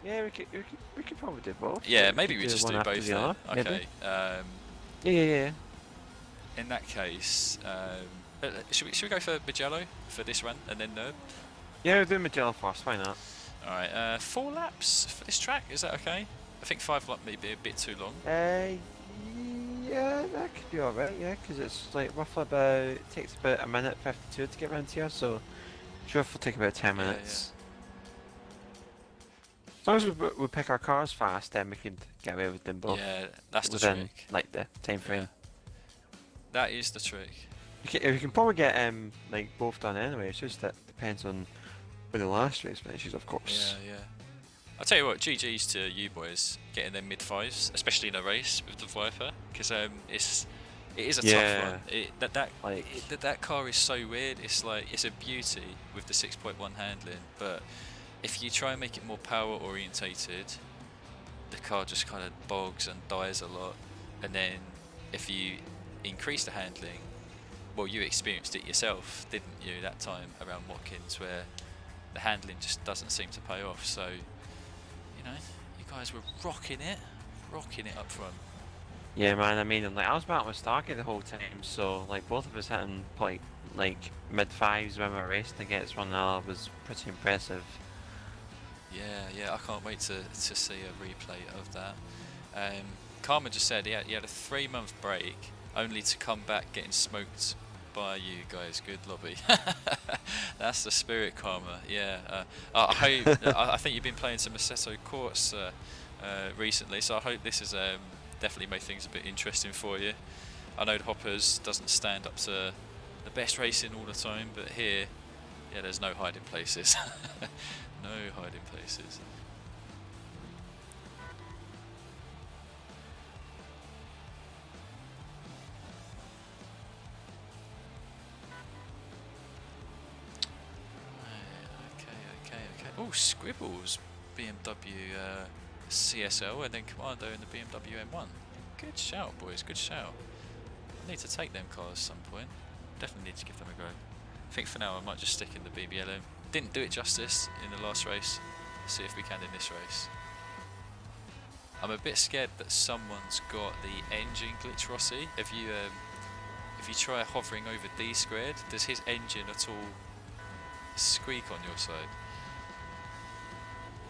Yeah, we could probably do both. Yeah, maybe we just do both then. Okay. Yeah. In that case, should we go for Mugello for this run and then Nurb? Yeah, we'll do Mugello first. Why not? Alright, 4 laps for this track, is that okay? I think 5 laps may be a bit too long. Yeah, that could be alright, yeah, because it's like roughly about, it takes about 1:52 to get around here, so sure it'll take about 10 minutes. Yeah. As long as we pick our cars fast, then we can get away with them both. Yeah, that's the within, trick. Like the time frame. Yeah. That is the trick. We can probably get like both done anyway, it's just that depends on when the last race finishes, of course. Yeah. I'll tell you what, GG's to you boys getting them mid-fives, especially in a race with the Viper, because it is a tough one. That car is so weird. It's like, it's a beauty with the 6.1 handling, but if you try and make it more power orientated, the car just kind of bogs and dies a lot. And then if you increase the handling, well, you experienced it yourself, didn't you, that time around Watkins, where the handling just doesn't seem to pay off. So, you know, you guys were rocking it up front. Yeah, man. I mean, like, I was battling with STARCHY the whole time, so like both of us hitting like mid-fives when we were racing against one another was pretty impressive. Yeah, I can't wait to see a replay of that. Karma just said he had a 3-month break, only to come back getting smoked by you guys. Good lobby. That's the spirit, Karma. Yeah. I hope. I think you've been playing some Assetto courts recently, so I hope this has definitely made things a bit interesting for you. I know the Hoppers doesn't stand up to the best racing all the time, but here, yeah, there's no hiding places. No hiding places. Okay. Oh, Scribbles, BMW CSL, and then Commando in the BMW M1. Good shout, boys, good shout. I need to take them cars at some point. Definitely need to give them a go. I think for now I might just stick in the BBLM. Didn't do it justice in the last race. See if we can in this race. I'm a bit scared that someone's got the engine glitch, Rossi. If you try hovering over D squared, does his engine at all squeak on your side?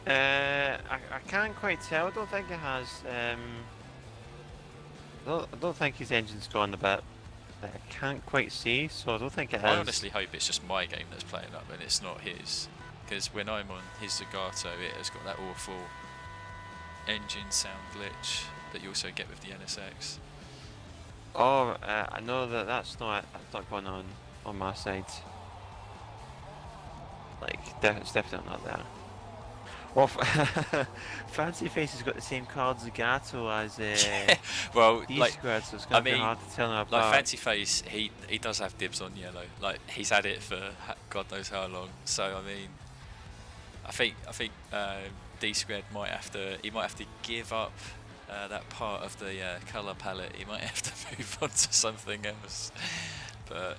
I can't quite tell. I don't think it has. I don't think his engine's gone a bit. I can't quite see, so I don't think it has. I honestly hope it's just my game that's playing up and it's not his. Because when I'm on his Zagato, it has got that awful engine sound glitch that you also get with the NSX. Oh, I know that's not going on my side. Like, it's definitely not there. Well, Fancy Face has got the same card Zagato as well, like, squared, so it's gonna be hard to tell him apart. Like Fancy Face, he does have dibs on yellow. Like, he's had it for God knows how long. So I mean, I think D squared might have to give up that part of the colour palette. He might have to move on to something else. But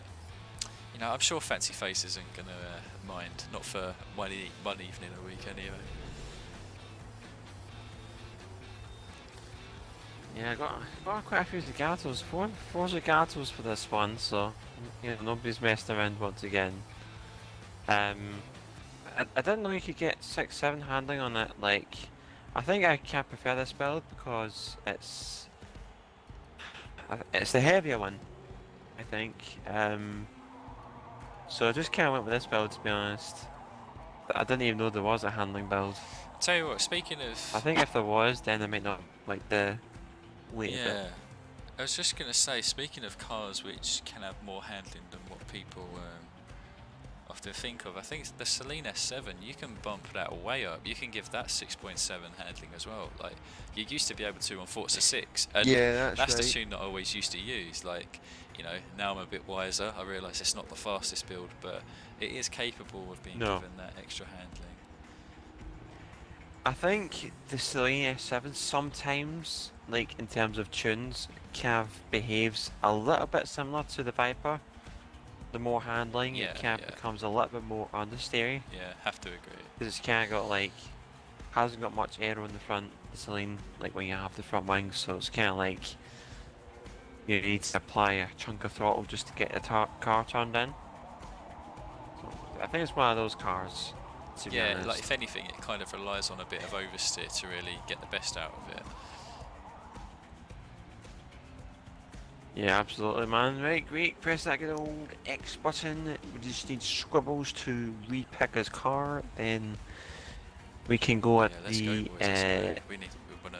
you know, I'm sure Fancy Face isn't gonna mind. Not for one evening a week anyway. Yeah, I got quite a few Zagatos. Four Zagatos for this one, so you know, nobody's messed around once again. I didn't know you could get 6-7 handling on it. Like, I think I can prefer this build because it's the heavier one, I think. So I just kind of went with this build, to be honest. I didn't even know there was a handling build. Tell you what, speaking of, I think if there was, then I might not like the weight of it. I was just gonna say, speaking of cars which can have more handling than what people often think of, I think the Celine S7, you can bump that way up. You can give that 6.7 handling as well. Like, you used to be able to on Forza 6, and yeah, that's right. the tune that I always used to use. Like, you know, now I'm a bit wiser. I realise it's not the fastest build, but it is capable of being given that extra handling. I think the Celine S7 sometimes, like in terms of tunes, kind of behaves a little bit similar to the Viper. The more handling, it kind of becomes a little bit more understeery. Yeah, have to agree. Because it's kind of got like, hasn't got much aero in the front, the Celine, like when you have the front wings, so it's kind of like, you need to apply a chunk of throttle just to get the car turned in. So I think it's one of those cars. Yeah, like if anything, it kind of relies on a bit of oversteer to really get the best out of it. Yeah, absolutely, man. Right, great. Press that good old X button. We just need Scribbles to repick his car, then we can go at the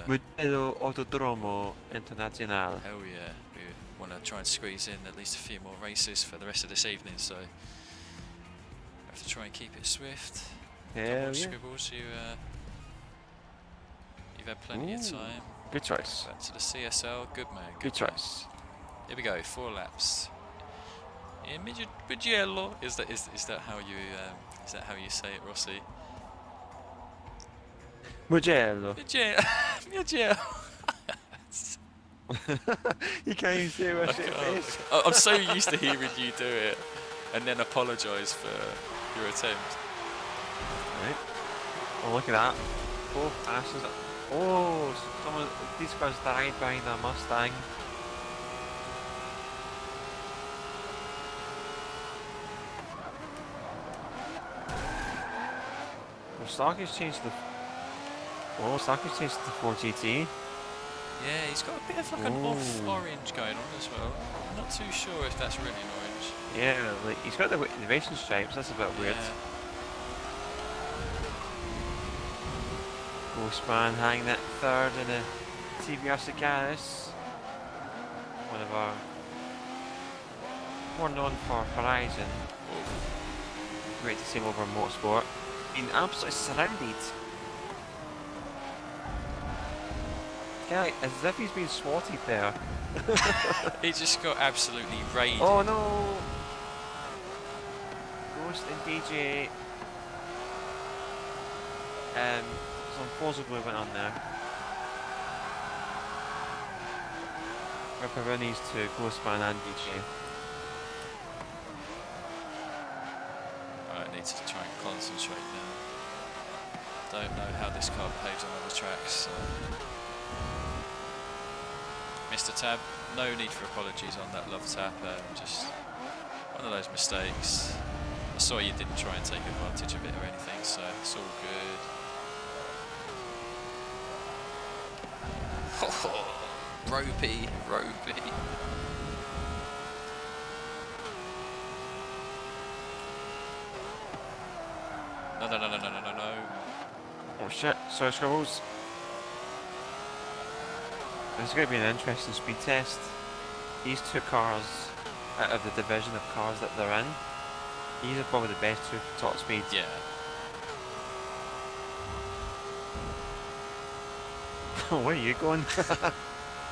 Mugello Autodromo Internazionale. Hell yeah. We want to try and squeeze in at least a few more races for the rest of this evening, so we have to try and keep it swift. Hell yeah. Scribbles, You've had plenty of time. Good choice. Back to the CSL. Good man. Good choice. Here we go. 4 laps. In Mugello. Is that how you say it, Rossi? Mugello. Mugello. You can't even say what it is. I'm so used to hearing you do it and then apologise for your attempt. Right. Oh, look at that. Both asses. Oh, these guys died behind a Mustang. Well, Starchy's changed the 4GT. Yeah, he's got a bit of like an off orange going on as well. I'm not too sure if that's really an orange. Yeah, like he's got the racing stripes. That's a bit weird. Ghostman hanging at third in a TBR Cicaris. One of our more known for Horizon. Great to see him over Motorsport. Being absolutely surrounded. Yeah, as if he's been swatted there. He just got absolutely raided. Oh no! Ghost and DJ. Some Forza glue went on there. Ripperoonies to Ghostman and DJ. Alright, need to try and concentrate now. Don't know how this car behaves on other tracks. Mr. Tab, no need for apologies on that love tap. Just one of those mistakes. I saw you didn't try and take advantage of it or anything, so it's all good. Ropey. No. Oh shit, so Scribbles. This is going to be an interesting speed test. These two cars, out of the division of cars that they're in, these are probably the best two for top speed. Yeah. Where are you going?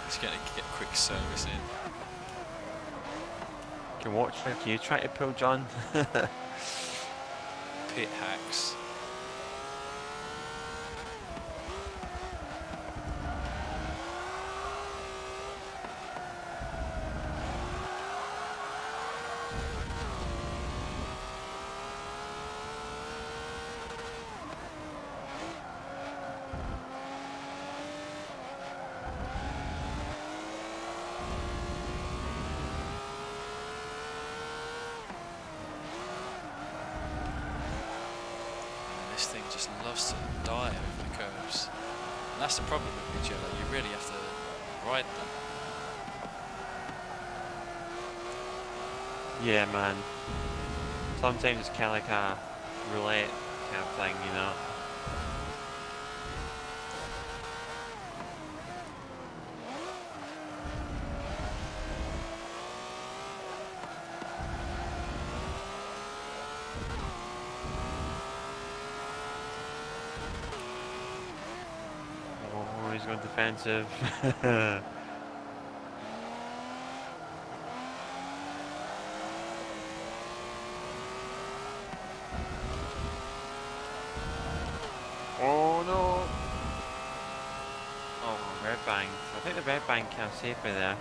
Just going to get quick service in. Can watch. Can you try to pull John? Pit hacks. This thing just loves to die over the curves. And that's the problem with Mugello, you really have to ride them. Yeah, man. Sometimes it's kind of like a roulette kind of thing, you know. Oh, he's going defensive. Oh no! Oh, red bank. I think the red bank can't save me there.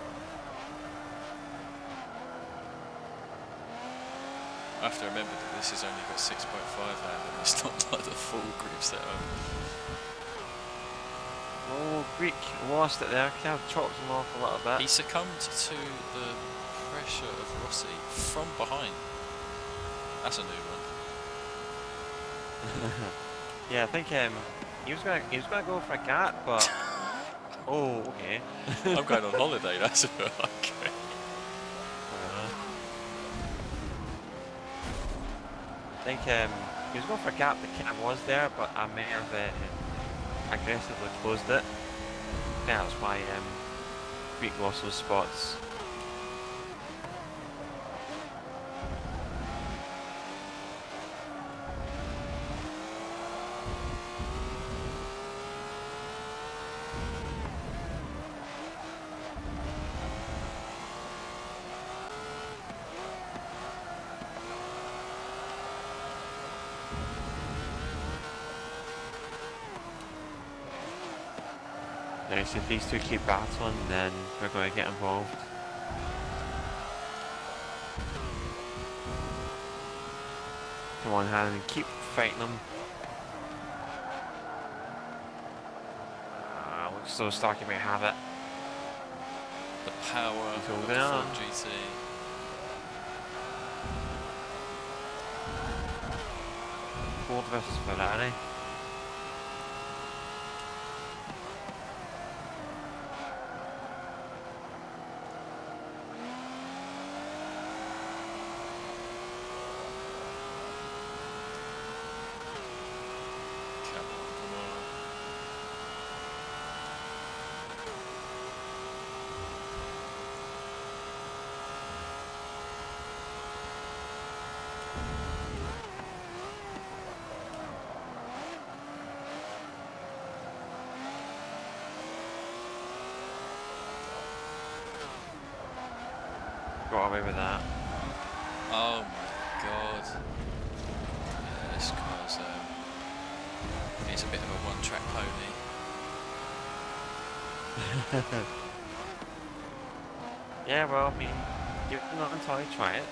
I have to remember that this has only got 6.5 hand and it's not like the full group setup. Oh, Greek lost it there. Kind of chopped him off a little bit. He succumbed to the pressure of Rossi from behind. That's a new one. Yeah, I think he was gonna go for a gap, but oh, okay. I'm going on holiday. That's okay. I think he was going for a gap that kind of was there, but I may have aggressively closed it. I think that's why Greek lost those spots. Right, so if these two keep battling, then we're going to get involved. Come on, Hannon, keep fighting them. Looks so Starkey may have it. The power of the holding on. Ford GT. Ford versus Ferrari. Got away with that. Oh my god. Yeah, this car's he's a bit of a one-track pony. Yeah, well, I mean, you're not entirely try it.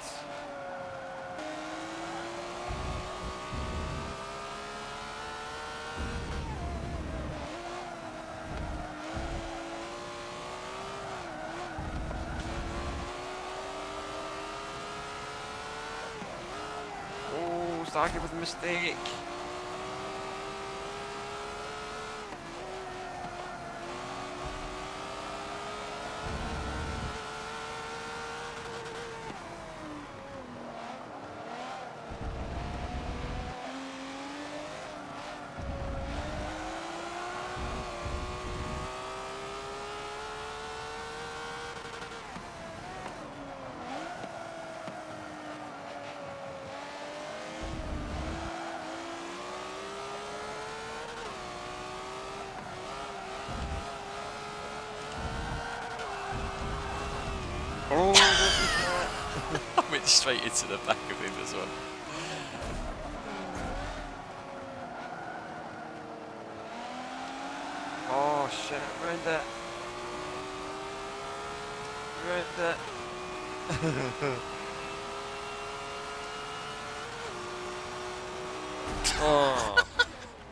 Starkey with a mistake. I went straight into the back of him as well. Oh shit, ruined it. Ruined it. Oh,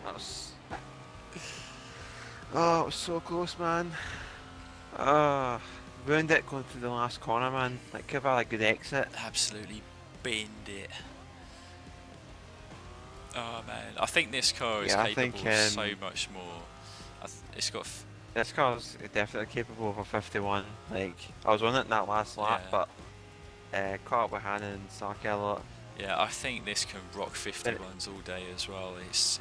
that was... Oh, it was so close, man. Ruined it going through the last corner, man. Like, could have had a good exit. Absolutely binned it. Oh man, I think this car is capable of so much more. It's got. This car's definitely capable of a 51. Like, I was on it in that last lap, but caught up with Hannon and Starkey a lot. Yeah, I think this can rock 51s all day as well. It's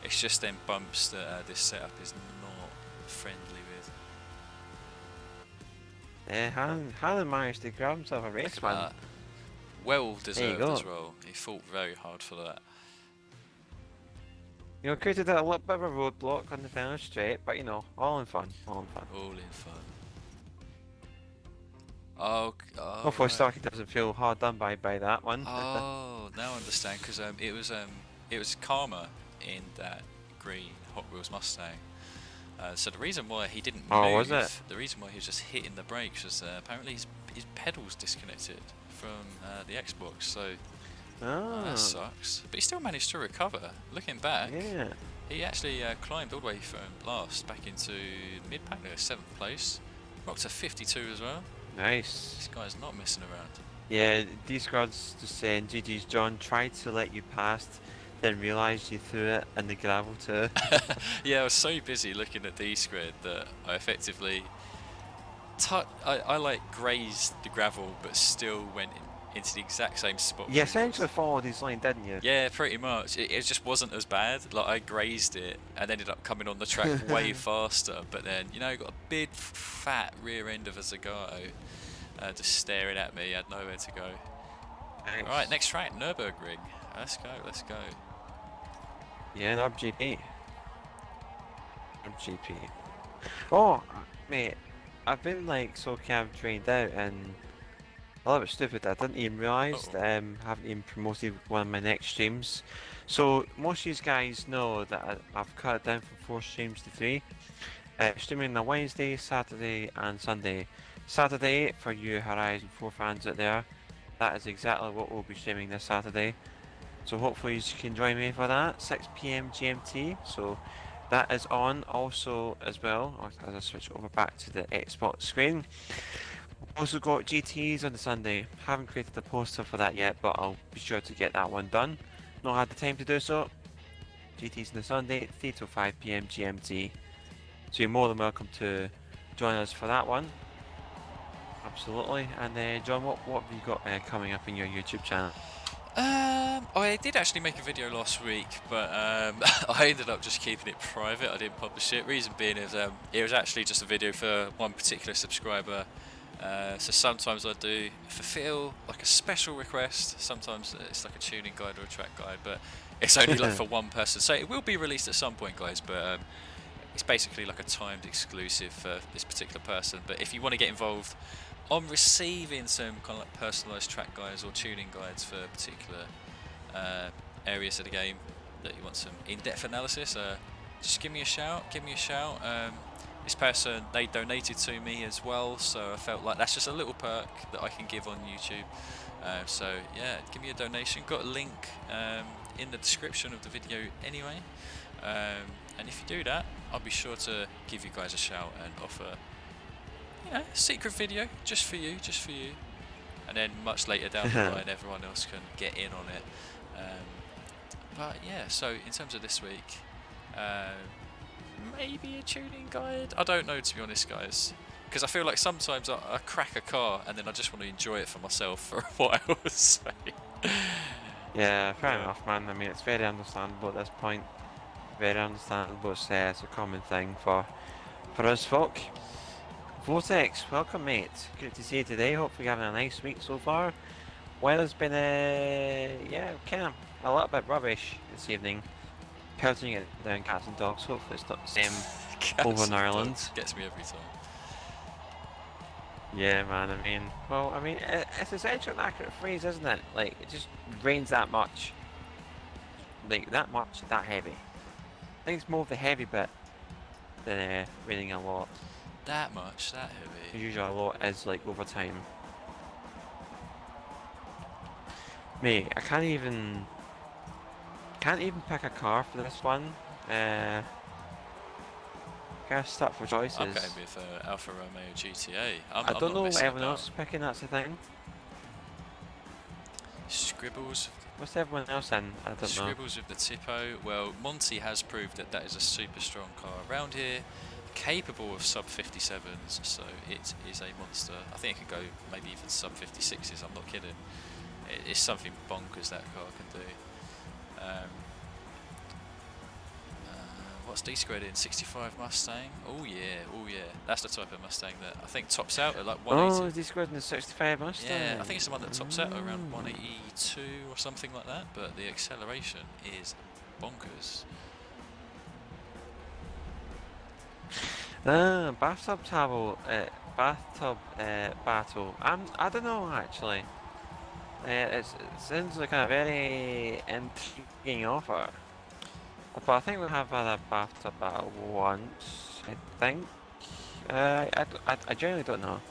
just them bumps that this setup is not friendly with. Yeah, Hannon managed to grab himself a race, man. Well deserved as well. He fought very hard for that. You know, created a little bit of a roadblock on the final straight, but you know, all in fun, all in fun. All in fun. Oh, hopefully Starkey doesn't feel hard done by that one. Oh, now I understand, because it was karma in that green Hot Wheels Mustang. So the reason why he didn't move, the reason why he was just hitting the brakes was apparently his pedals disconnected from the Xbox. So that sucks. But he still managed to recover. Looking back, he actually climbed all the way from last back into mid-pack, 7th place. Rocked to 52 as well. Nice. This guy's not messing around. Yeah, D-Squad's just saying, GG's John, tried to let you past, then realised you threw it in the gravel too. Yeah, I was so busy looking at D-Squared that I effectively I like grazed the gravel but still went into the exact same spot. You essentially followed his line, didn't you? Yeah, pretty much. It just wasn't as bad. Like, I grazed it and ended up coming on the track way faster, but then, you know, got a big fat rear end of a Zagato just staring at me. Had nowhere to go. Nice. Alright, next track, Nurburgring. Let's go, let's go. Yeah, NURBGP. NURBGP. Oh, mate, I've been like so trained out and a little bit stupid. I didn't even realise haven't even promoted one of my next streams. So most of you guys know that I've cut it down from 4 streams to 3. Streaming on Wednesday, Saturday, and Sunday. Saturday, for you Horizon 4 fans out there, that is exactly what we'll be streaming this Saturday. So hopefully you can join me for that, 6 PM GMT. So that is on also as well, as I switch over back to the Xbox screen. Also got GTs on the Sunday. Haven't created a poster for that yet, but I'll be sure to get that one done. Not had the time to do so. GTs on the Sunday, 3 to 5 PM GMT. So you're more than welcome to join us for that one. Absolutely. And John, what have you got coming up in your YouTube channel? I did actually make a video last week, but I ended up just keeping it private. I didn't publish it. Reason being is it was actually just a video for one particular subscriber. So sometimes I do fulfill like a special request. Sometimes it's like a tuning guide or a track guide, but it's only like for one person. So it will be released at some point, guys. But it's basically like a timed exclusive for this particular person. But if you want to get involved on receiving some kind of like personalised track guides or tuning guides for particular areas of the game that you want some in-depth analysis, just give me a shout. This person, they donated to me as well, so I felt like that's just a little perk that I can give on YouTube. So yeah, give me a donation. Got a link in the description of the video anyway. And if you do that, I'll be sure to give you guys a shout and offer, you know, a secret video just for you. And then much later down the line, everyone else can get in on it. But yeah, so in terms of this week, maybe a tuning guide. I don't know, to be honest, guys, because I feel like sometimes I crack a car and then I just want to enjoy it for myself for a while. So. Yeah, fair enough, man. I mean, it's very understandable at this point. Very understandable. It's a common thing for us folk. Vortex, welcome, mate. Good to see you today. Hopefully you're having a nice week so far. Weather's been kind of a little bit rubbish this evening. Pelting it down cats and dogs. Hopefully it's not the same over in Ireland. Gets me every time. Yeah, man. I mean, it's essentially an accurate phrase, isn't it? Like, it just rains that much. Like, that much, that heavy. I think it's more of the heavy bit than raining a lot. That much, that heavy. Usually a lot is like over time. Mate, I can't even pick a car for this one. Kind of stuck for choices. I'm going with Alfa Romeo GTA. I don't know what everyone else is picking, that's the thing. Scribbles. What's everyone else in? I don't know. Scribbles with the Tipo. Well, Monty has proved that is a super strong car around here, capable of sub 57s, so it is a monster. I think it could go maybe even sub 56s, I'm not kidding. It's something bonkers that car can do. What's D-squared in? 65 Mustang? Oh yeah. That's the type of Mustang that I think tops out at like 180. Oh, D-squared in the 65 Mustang? Yeah, I think it's the one that tops out at around 182 or something like that, but the acceleration is bonkers. Bathtub battle. I don't know actually. It sounds like a very intriguing offer. But I think we have had a bathtub battle once, I think. I generally don't know.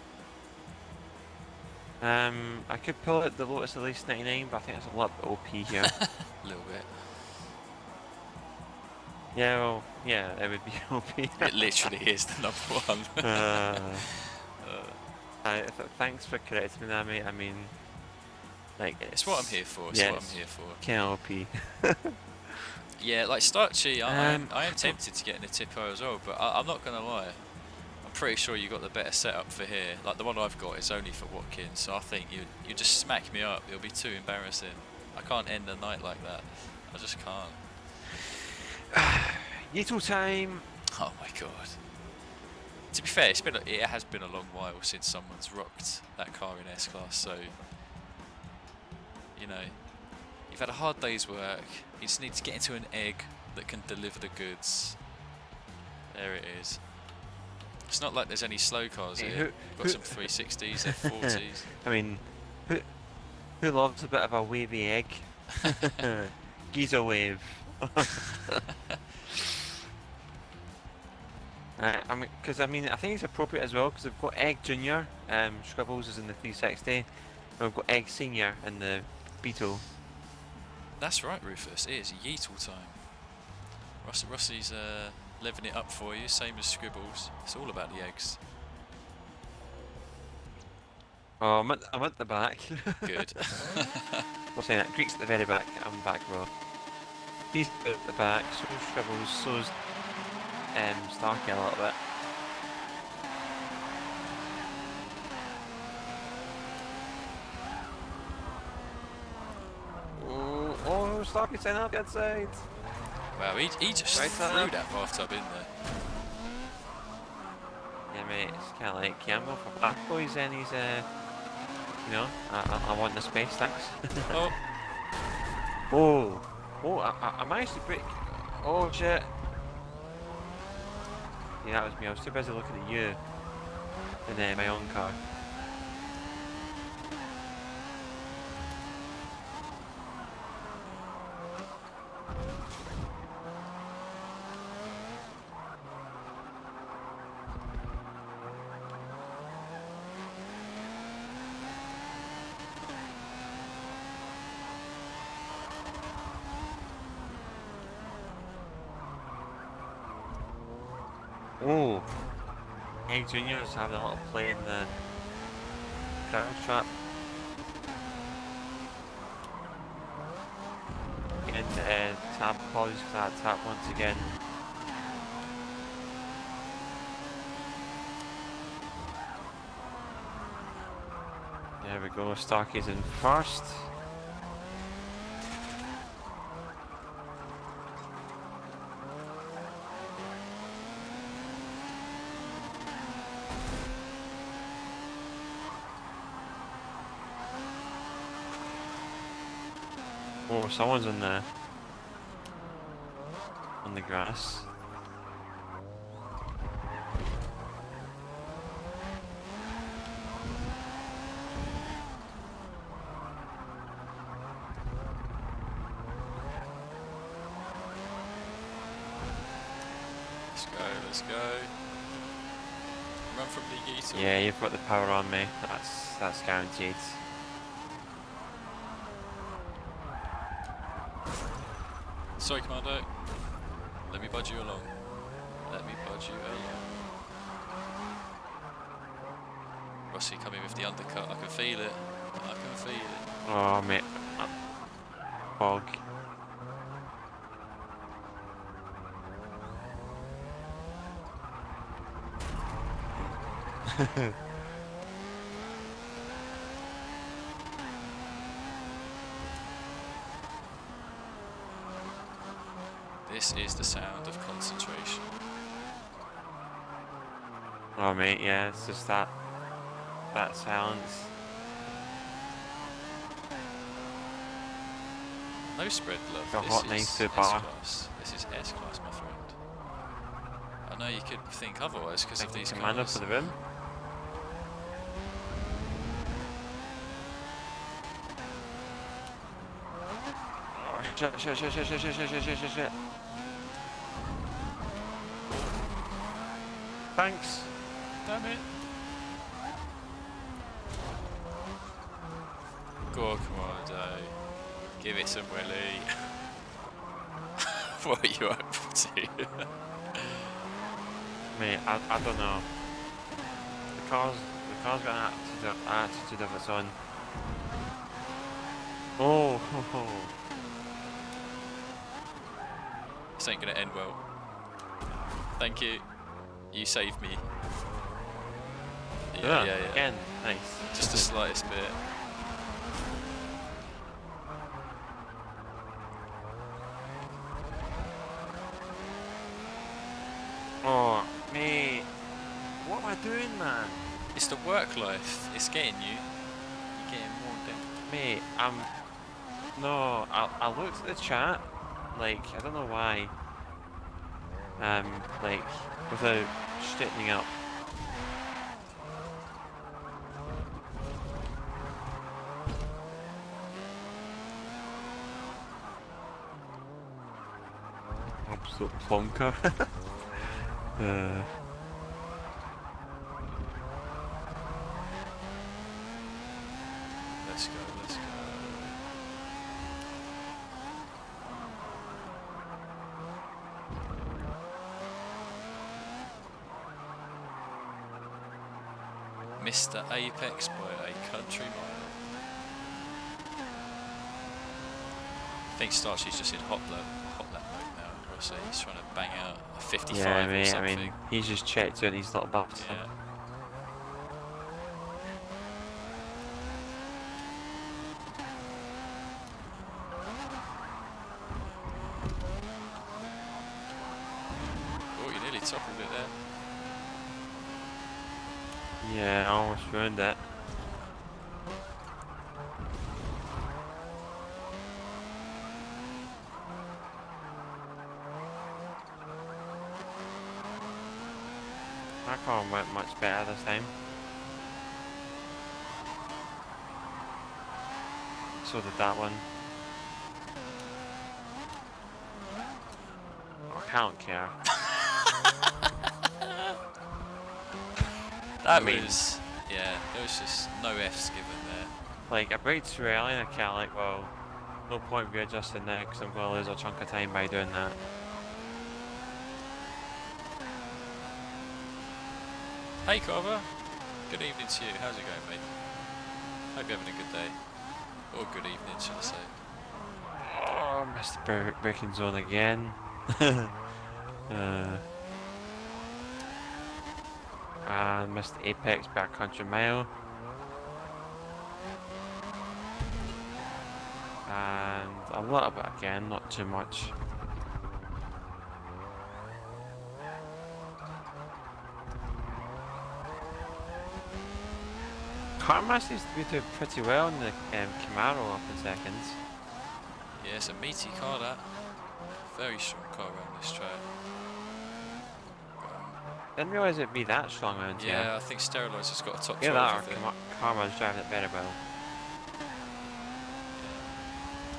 I could pull out the Lotus Elise 99, but I think it's a lot OP here. A little bit. Yeah, well, yeah, it would be OP. It literally is the number one. Thanks for correcting me there, mate. I mean, like, it's what I'm here for. Kind of OP. Yeah, like Starchy, I am tempted to get in a Tipo as well, but I'm not going to lie. I'm pretty sure you got the better setup for here. Like, the one I've got is only for Watkins, so I think you just smack me up. It'll be too embarrassing. I can't end the night like that. I just can't. Little time. Oh my god. To be fair, it has been a long while since someone's rocked that car in S-Class, so, you know, you've had a hard day's work, you just need to get into an egg that can deliver the goods. There it is. It's not like there's any slow cars here. You've got some 360s, F40s. I mean, who loves a bit of a wavy egg? Giza wave. I mean, because I think it's appropriate as well because we've got Egg Junior, Scribbles is in the 360, and we've got Egg Senior in the Beetle. That's right, Rufus. It is Yeetle time. Rossi's living it up for you, same as Scribbles. It's all about the eggs. Oh, I'm at the back. Good. We're saying that. Greek's at the very back. I'm back row. He's at the back. So's Scribbles. So's Starkey a little bit. Oh, Starkey's setting up the outside. Wow, he just Right, threw that bathtub in there. Yeah, mate, it's kind of like, yeah, I'm going for black boys and he's, you know, I want the space, thanks. Oh. I managed to break. Oh, shit. Yeah, that was me. I was too busy looking at you in my own car. Oh, Egg Junior's having a little play in the ground trap. Getting tab apologies for that tap once again. There we go, Starkey's in first. Oh, someone's on the grass. Let's go. Run from the Yeetle. Yeah, you've got the power on me. That's guaranteed. Sorry, Commando. Let me budge you along. Let me budge you along. Rossi coming with the undercut. I can feel it. I can feel it. Oh, mate. Fog. This is the sound of concentration. Oh, mate, yeah, it's just that silence. No spread, love. The This hot is 92 bar. S-class. This is S-class, my friend. I know you could think otherwise because of these Commando cars. for the room. Shit. Thanks. Damn it. Go on, Commando. Give it some Willie. What are you up to? Mate, I don't know. The car's got an attitude of its own. Oh. This ain't gonna end well. Thank you. You saved me. Yeah. Again, nice. Just the slightest bit. Oh, mate. What am I doing, man? It's the work life. It's getting you. You're getting worn down. Mate, no, I looked at the chat, like, I don't know why, like, without straightening up. Absolute plonker. let's go, let's go. Mr. Apex by a country mile. I think Starchy's just in hot lap mode now, so he's trying to bang out a 55 yeah, or mate, something. I mean, he's just checked out his little buffs. Yeah. Oh, you nearly toppled it there. Yeah, I almost ruined it. That car went much better this time. So did that one. Oh, I don't care. That was, yeah, there was just no F's given there. Like, I braked too early and I can't, like, well, no point readjusting now because I'm going to lose a chunk of time by doing that. Hey Carver, good evening to you. How's it going, mate? Hope you're having a good day. Or good evening, should I say. Oh, missed the braking zone again. And missed the apex by a country mile. And a little bit again, not too much. Karma seems to be doing pretty well in the Camaro up in seconds. Yeah, it's a meaty car, that. Very strong car around this track. Didn't realise it'd be that strong around here. Yeah, I think Sterilizer's got a top 12 Yeah, that with it. Karma's driving it very well.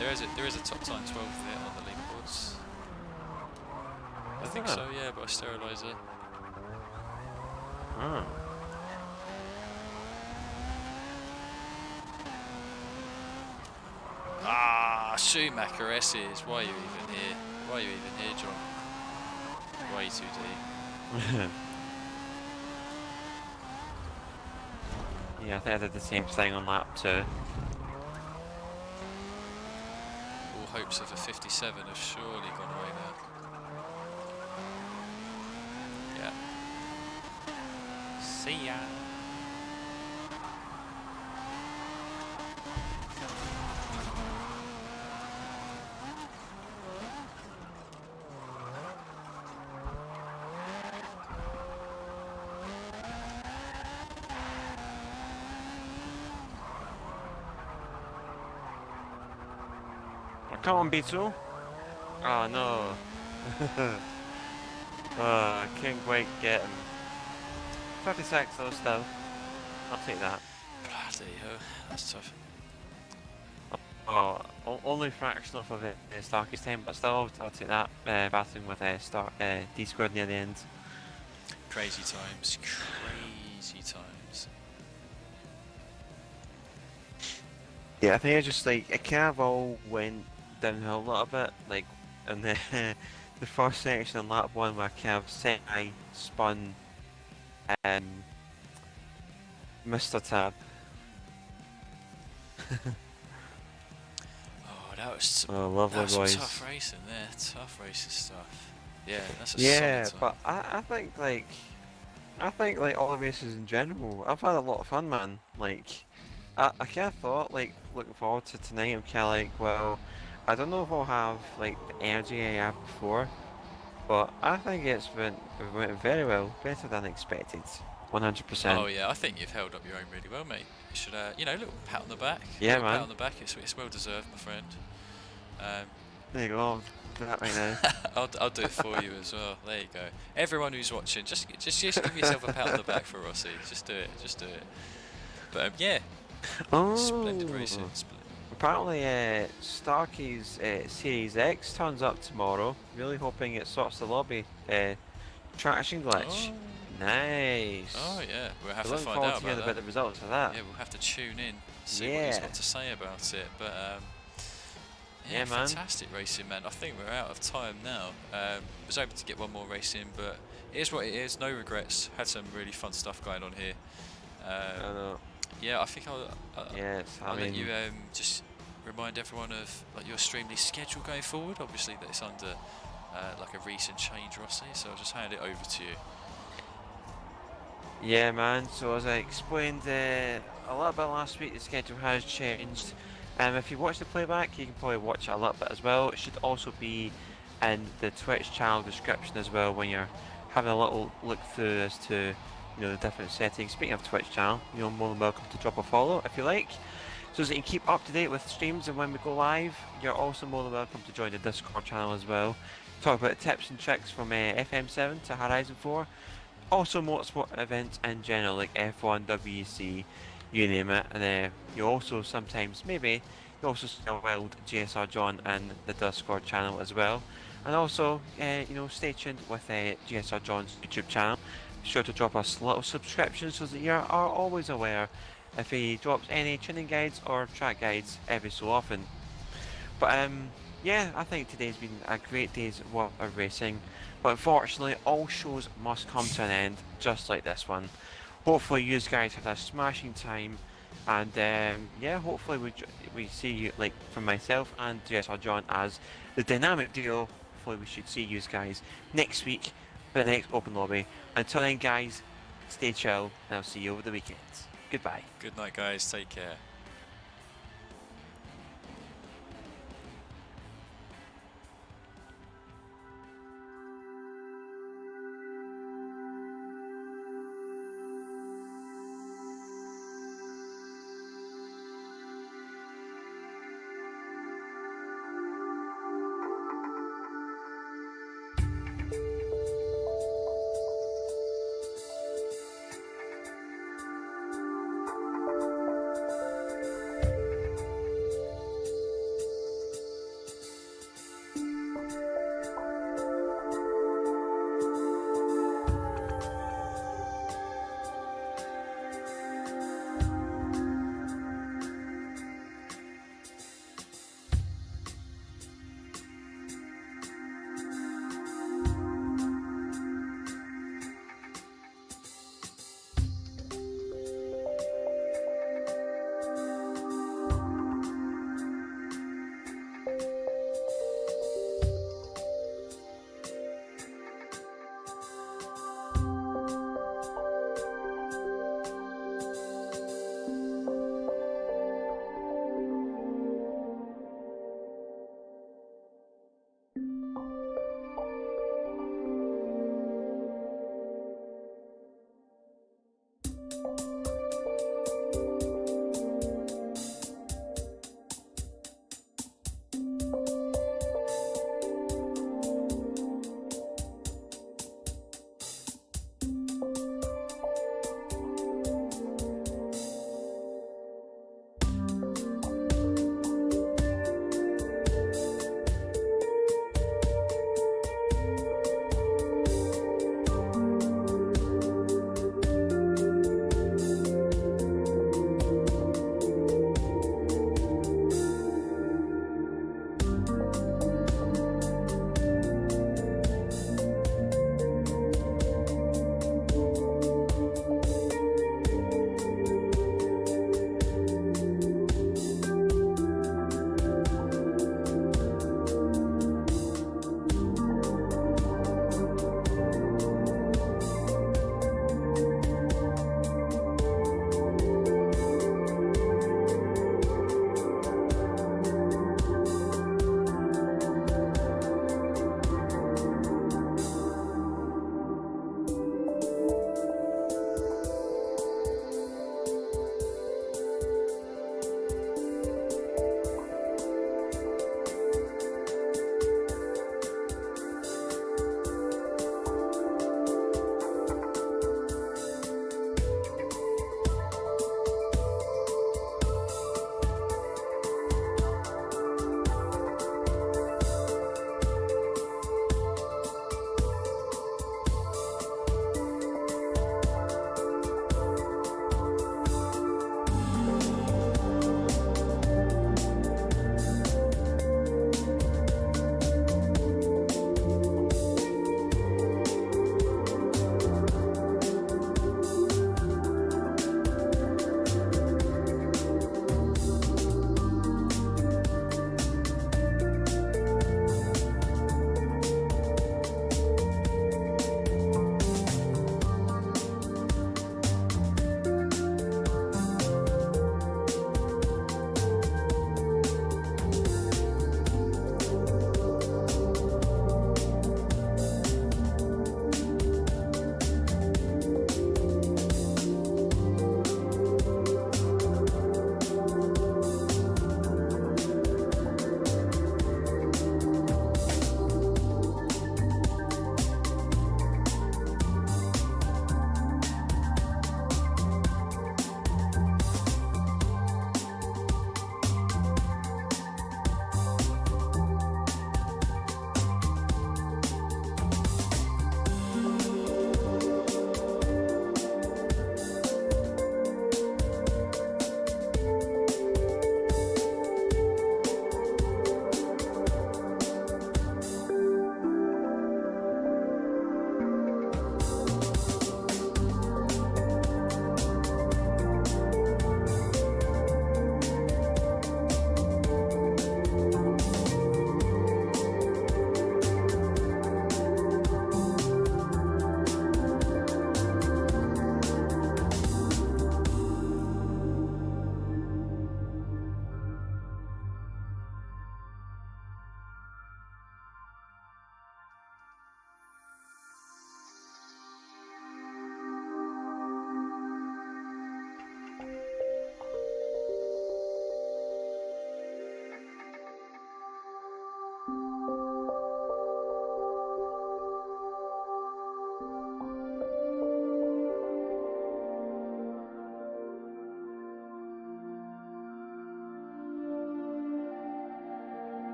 Yeah. There is a top time 12 there on the leaderboards. I think that? so, yeah, by Sterilizer. Oh. Ah, Schumacher S's. Why are you even here? Why are you even here, John? Way too deep. Yeah, I think I did the same thing on lap 2. All hopes of a 57 have surely gone away now. Yeah. See ya. Come on, Beetle. Oh no. Oh, can't quite get him. 56 though still. I'll take that. Bloody hell, that's tough. Oh, only fraction of it is Starky's time, but still I'll take that battling with D squared near the end. Crazy times, crazy times. Yeah, I think I just like it kind of all went downhill a little bit, like in the the first section on lap 1 where I kind of spun Mr. Tab. Oh, that was some, lovely that was boys. some tough racing there, tough racing stuff. Yeah, that's a Yeah, solid time. but I think like all the races in general, I've had a lot of fun, man. Like I kind of thought, like, looking forward to tonight, I'm kind of like, well, I don't know if I'll have like the energy I had before, but I think it went very well, better than expected, 100%. Oh yeah, I think you've held up your own really well, mate. You should, you know, a little pat on the back. Yeah, little man. Pat on the back. It's well deserved, my friend. There you go, I'll do that right now. I'll do it for you as well. There you go. Everyone who's watching, just give yourself a pat on the back for Rossi. Just do it. But yeah, Oh, splendid racing. apparently Starky's Series X turns up tomorrow. Really hoping it sorts the lobby traction glitch. Oh, Nice. Oh yeah, we'll have We're to looking find forward out to hearing about the that. results of that. Yeah, we'll have to tune in, see what he's got to say about it. But yeah, man. fantastic racing, man. I think we're out of time now. Was able to get one more race in, but it is what it is. No regrets. Had some really fun stuff going on here. I know. Yeah, I think I'll let you just remind everyone of like your Streamly schedule going forward. Obviously, that it's under like a recent change, Rossi. So I'll just hand it over to you. Yeah, man. So as I explained a little bit last week, the schedule has changed. If you watch the playback, you can probably watch it a little bit as well. It should also be in the Twitch channel description as well when you're having a little look through as to the different settings. Speaking of Twitch channel, you're more than welcome to drop a follow if you like. So as you can keep up to date with streams and when we go live, you're also more than welcome to join the Discord channel as well. Talk about tips and tricks from FM7 to Horizon 4. Also motorsport events in general like F1, WEC, you name it. And you also sometimes, maybe, you also see a wild GSR John in the Discord channel as well. And also, stay tuned with GSR John's YouTube channel. Be sure to drop us a little subscription so that you are always aware if he drops any tuning guides or track guides every so often. But yeah, I think today's been a great day's worth of racing. But unfortunately, all shows must come to an end, just like this one. Hopefully you guys had a smashing time, and yeah, hopefully we see you, like from myself and GSR John as the dynamic duo. Hopefully we should see you guys next week for the next Open Lobby. Until then guys, stay chill, and I'll see you over the weekends. Goodbye. Good night guys, take care.